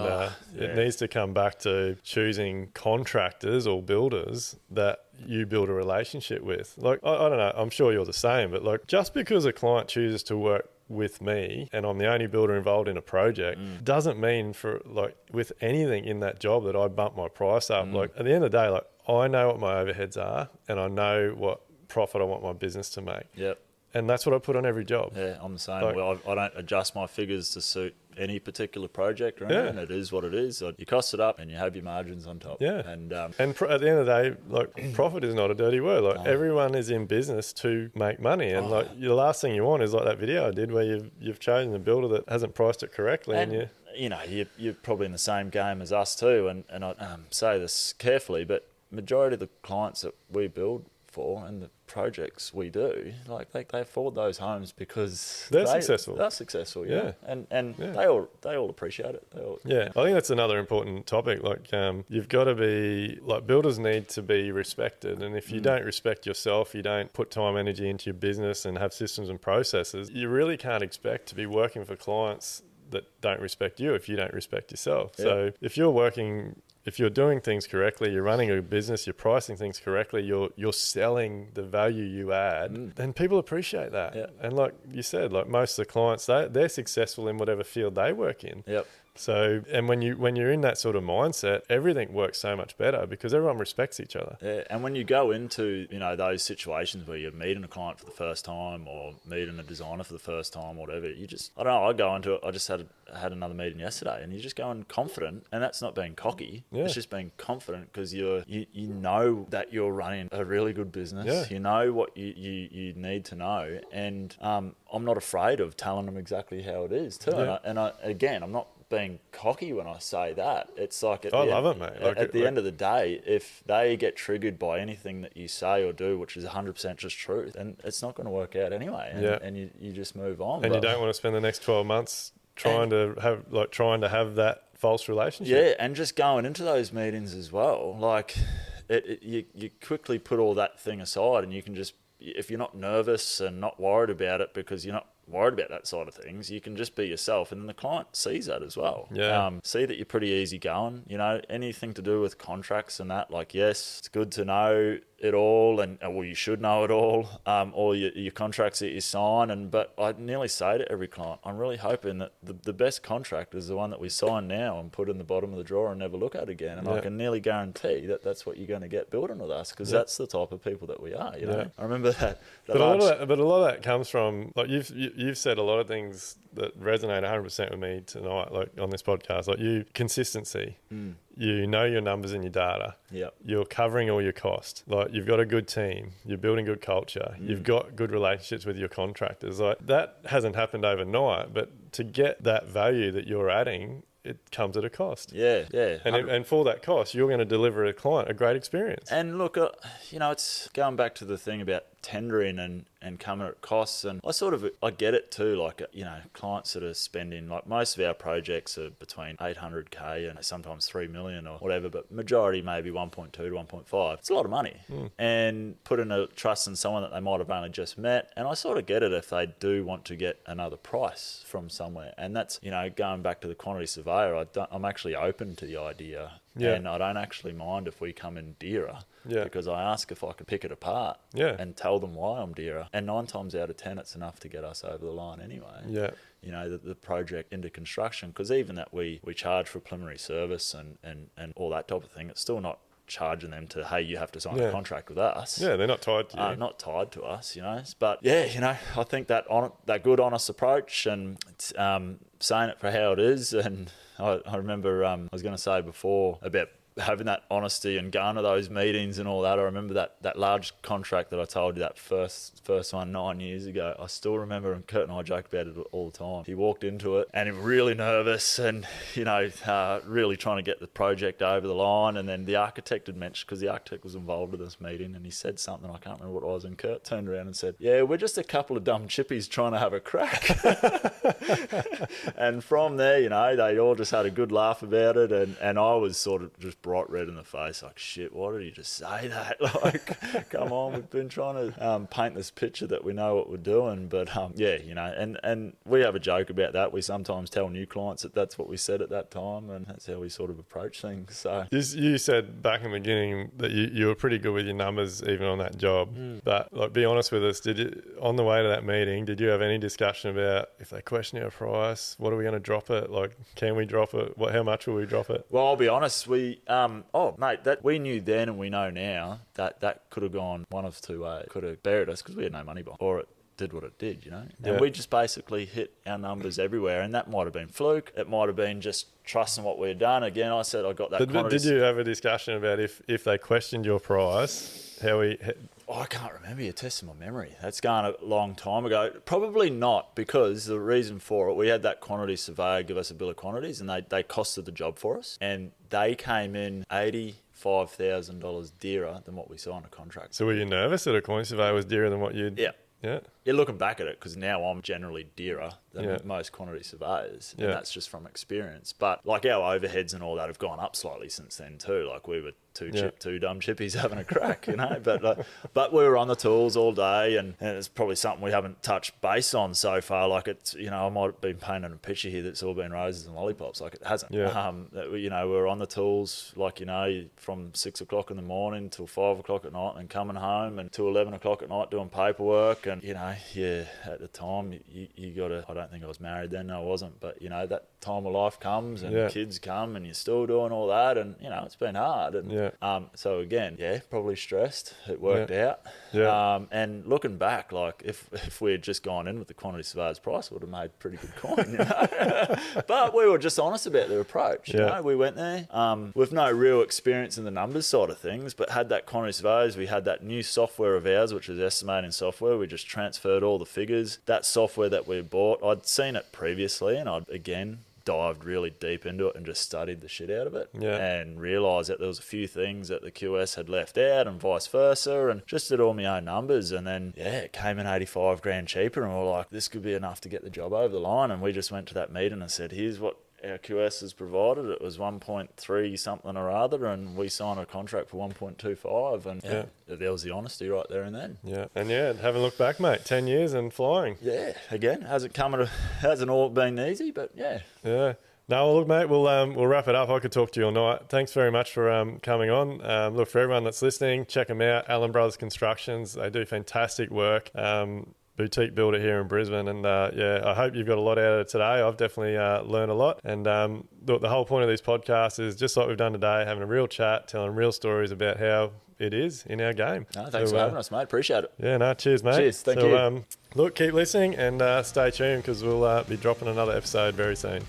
it needs needs to come back to choosing contractors or builders that you build a relationship with. Like, I don't know, I'm sure you're the same, but like, just because a client chooses to work with me and I'm the only builder involved in a project doesn't mean for like with anything in that job that I bump my price up. Like at the end of the day, like I know what my overheads are and I know what profit I want my business to make. Yep. And that's what I put on every job. Yeah, I'm the same. Like, well, I don't adjust my figures to suit any particular project or anything. It is what it is. You cost it up and you have your margins on top. Yeah. And at the end of the day, like profit is not a dirty word. Like everyone is in business to make money. And like the last thing you want is like that video I did where you've chosen a builder that hasn't priced it correctly. And you know, you're probably in the same game as us too. And I say this carefully, but majority of the clients that we build for and the projects we do, like they afford those homes because they're successful. They're successful, yeah. And yeah. they all appreciate it. Yeah, I think that's another important topic. Like you've got to be like builders need to be respected, and if you don't respect yourself, you don't put time, energy into your business and have systems and processes, you really can't expect to be working for clients that don't respect you if you don't respect yourself. Yeah. So if you're doing things correctly, you're running a business, you're pricing things correctly, you're selling the value you add, then people appreciate that. Yeah. And like you said, like most of the clients, they're successful in whatever field they work in. Yep. So, and when you're in that sort of mindset, everything works so much better because everyone respects each other. Yeah, and when you go into, you know, those situations where you're meeting a client for the first time or meeting a designer for the first time or whatever, you just, I don't know, I go into it, I just had another meeting yesterday and you just go in confident, and that's not being cocky. Yeah. It's just being confident because you know that you're running a really good business. Yeah. You know what you need to know, and I'm not afraid of telling them exactly how it is too. Yeah. And I again, I'm not being cocky when I say that. It's like I love it, mate. Like, at the end of the day, if they get triggered by anything that you say or do, which is 100% just truth, then it's not going to work out anyway. And you just move on. And you don't want to spend the next 12 months trying to have that false relationship. Yeah, and just going into those meetings as well, like you quickly put all that thing aside, and you can just, if you're not nervous and not worried about it because you're not worried about that side of things, you can just be yourself, and then the client sees that as well. See that you're pretty easy going. You know, anything to do with contracts and that, like, yes, it's good to know it all, and well, you should know it all, all your contracts that you sign. But I nearly say to every client, I'm really hoping that the best contract is the one that we sign now and put in the bottom of the drawer and never look at again. And I can nearly guarantee that that's what you're going to get building with us, because that's the type of people that we are. You know, I remember that. But a lot of that comes from, like, you've said a lot of things that resonate 100% with me tonight, like on this podcast. Like consistency. You know your numbers and your data. Yep. You're covering all your cost. Like, you've got a good team. You're building good culture. You've got good relationships with your contractors. Like, that hasn't happened overnight, but to get that value that you're adding, it comes at a cost. Yeah. And for that cost, you're going to deliver a client a great experience. And look, you know, it's going back to the thing about tendering and coming at costs, and I get it too. Like, you know, clients that are spending, like, most of our projects are between 800k and sometimes 3 million or whatever, but majority maybe 1.2 to 1.5. It's a lot of money. And putting a trust in someone that they might have only just met, and I sort of get it if they do want to get another price from somewhere. And that's, you know, going back to the quantity surveyor, I'm actually open to the idea. Yeah. And I don't actually mind if we come in dearer, because I ask if I can pick it apart and tell them why I'm dearer. And 9 times out of 10, it's enough to get us over the line anyway. Yeah. You know, the project into construction, because even that we charge for preliminary service and all that type of thing, it's still not charging them to, hey, you have to sign a contract with us. Yeah, they're not tied to you. Not tied to us, you know. But yeah, you know, I think that good, honest approach, and saying it for how it is. And I remember I was going to say before about having that honesty and going to those meetings and all that. I remember that large contract that I told you, that first one 9 years ago. I still remember, and Kurt and I joke about it all the time. He walked into it and he was really nervous and, you know, really trying to get the project over the line. And then the architect had mentioned, because the architect was involved in this meeting, and he said something, I can't remember what it was, and Kurt turned around and said, yeah, we're just a couple of dumb chippies trying to have a crack. And from there, you know, they all just had a good laugh about it, and I was sort of just bright red in the face, like, shit, why did he just say that? Like, come on, we've been trying to paint this picture that we know what we're doing. But yeah, you know, and we have a joke about that. We sometimes tell new clients that that's what we said at that time, and that's how we sort of approach things. So you said back in the beginning that you were pretty good with your numbers even on that job. But like, be honest with us, did you, on the way to that meeting, did you have any discussion about if they question your price, what are we going to drop it? Like, can we drop it? How much will we drop it? Well, I'll be honest, we that we knew then and we know now that could have gone one of two ways. Could have buried us because we had no money behind, or it did what it did, you know. And we just basically hit our numbers everywhere, and that might have been fluke. It might have been just trusting what we had done. Again, I said I got that. But did you have a discussion about if they questioned your price, I can't remember. You're testing my memory. That's gone a long time ago. Probably not, because the reason for it, we had that quantity surveyor give us a bill of quantities, and they costed the job for us, and they came in $85,000 dearer than what we saw on a contract. So were you nervous that a quantity surveyor was dearer than what you'd... Yeah, looking back at it, because now I'm generally dearer than most quantity surveyors, and that's just from experience. But like, our overheads and all that have gone up slightly since then too. Like, we were two dumb chippies having a crack, you know. But we were on the tools all day, and it's probably something we haven't touched base on so far. Like, it's, you know, I might have been painting a picture here that's all been roses and lollipops. Like, it hasn't. You know, we're on the tools, like, you know, from 6 o'clock in the morning till 5 o'clock at night, and coming home and till 11 o'clock at night doing paperwork. And, you know, at the time you got to, I don't think I was married then, no I wasn't, but, you know, that time of life comes and kids come and you're still doing all that, and, you know, it's been hard. And so again, probably stressed. It worked out. And looking back, like, if we had just gone in with the quantity surveyor's price, we would have made pretty good coin, you know. But we were just honest about their approach. You know, we went there with no real experience in the numbers side of things, but had that quantity surveyors. We had that new software of ours, which was estimating software. We just transferred all the figures. That software that we bought, I'd seen it previously, and I'd again dived really deep into it and just studied the shit out of it, and realised that there was a few things that the QS had left out and vice versa, and just did all my own numbers. And then it came in 85 grand cheaper, and we were like, this could be enough to get the job over the line. And we just went to that meeting and said, here's what our QS has provided. It was 1.3 something or other, and we signed a contract for 1.25, and there was the honesty right there and then. And haven't looked back, mate. 10 years and flying. Again, hasn't all been easy, but No, well, look, mate, we'll wrap it up. I could talk to you all night. Thanks very much for coming on. Look, for everyone that's listening, check them out. Allen Brothers Constructions. They do fantastic work. Boutique builder here in Brisbane, and I hope you've got a lot out of it today. I've definitely learned a lot, and the whole point of this podcast is just like we've done today, having a real chat, telling real stories about how it is in our game. Thanks for having us, mate. Appreciate it. Cheers, mate. Cheers, thank you. Look, keep listening and stay tuned, because we'll be dropping another episode very soon.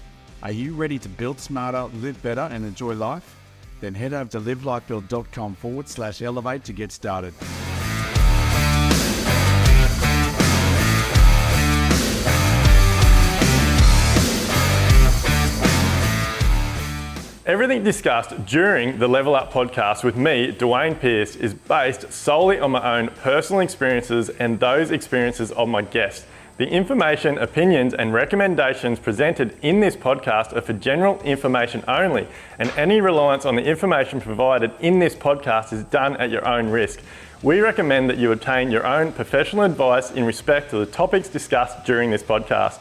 Are you ready to build smarter, live better and enjoy life? Then head over to livelikebuild.com/elevate to get started. Everything discussed during the Level Up podcast with me, Dwayne Pearce, is based solely on my own personal experiences and those experiences of my guests. The information, opinions, and recommendations presented in this podcast are for general information only, and any reliance on the information provided in this podcast is done at your own risk. We recommend that you obtain your own professional advice in respect to the topics discussed during this podcast.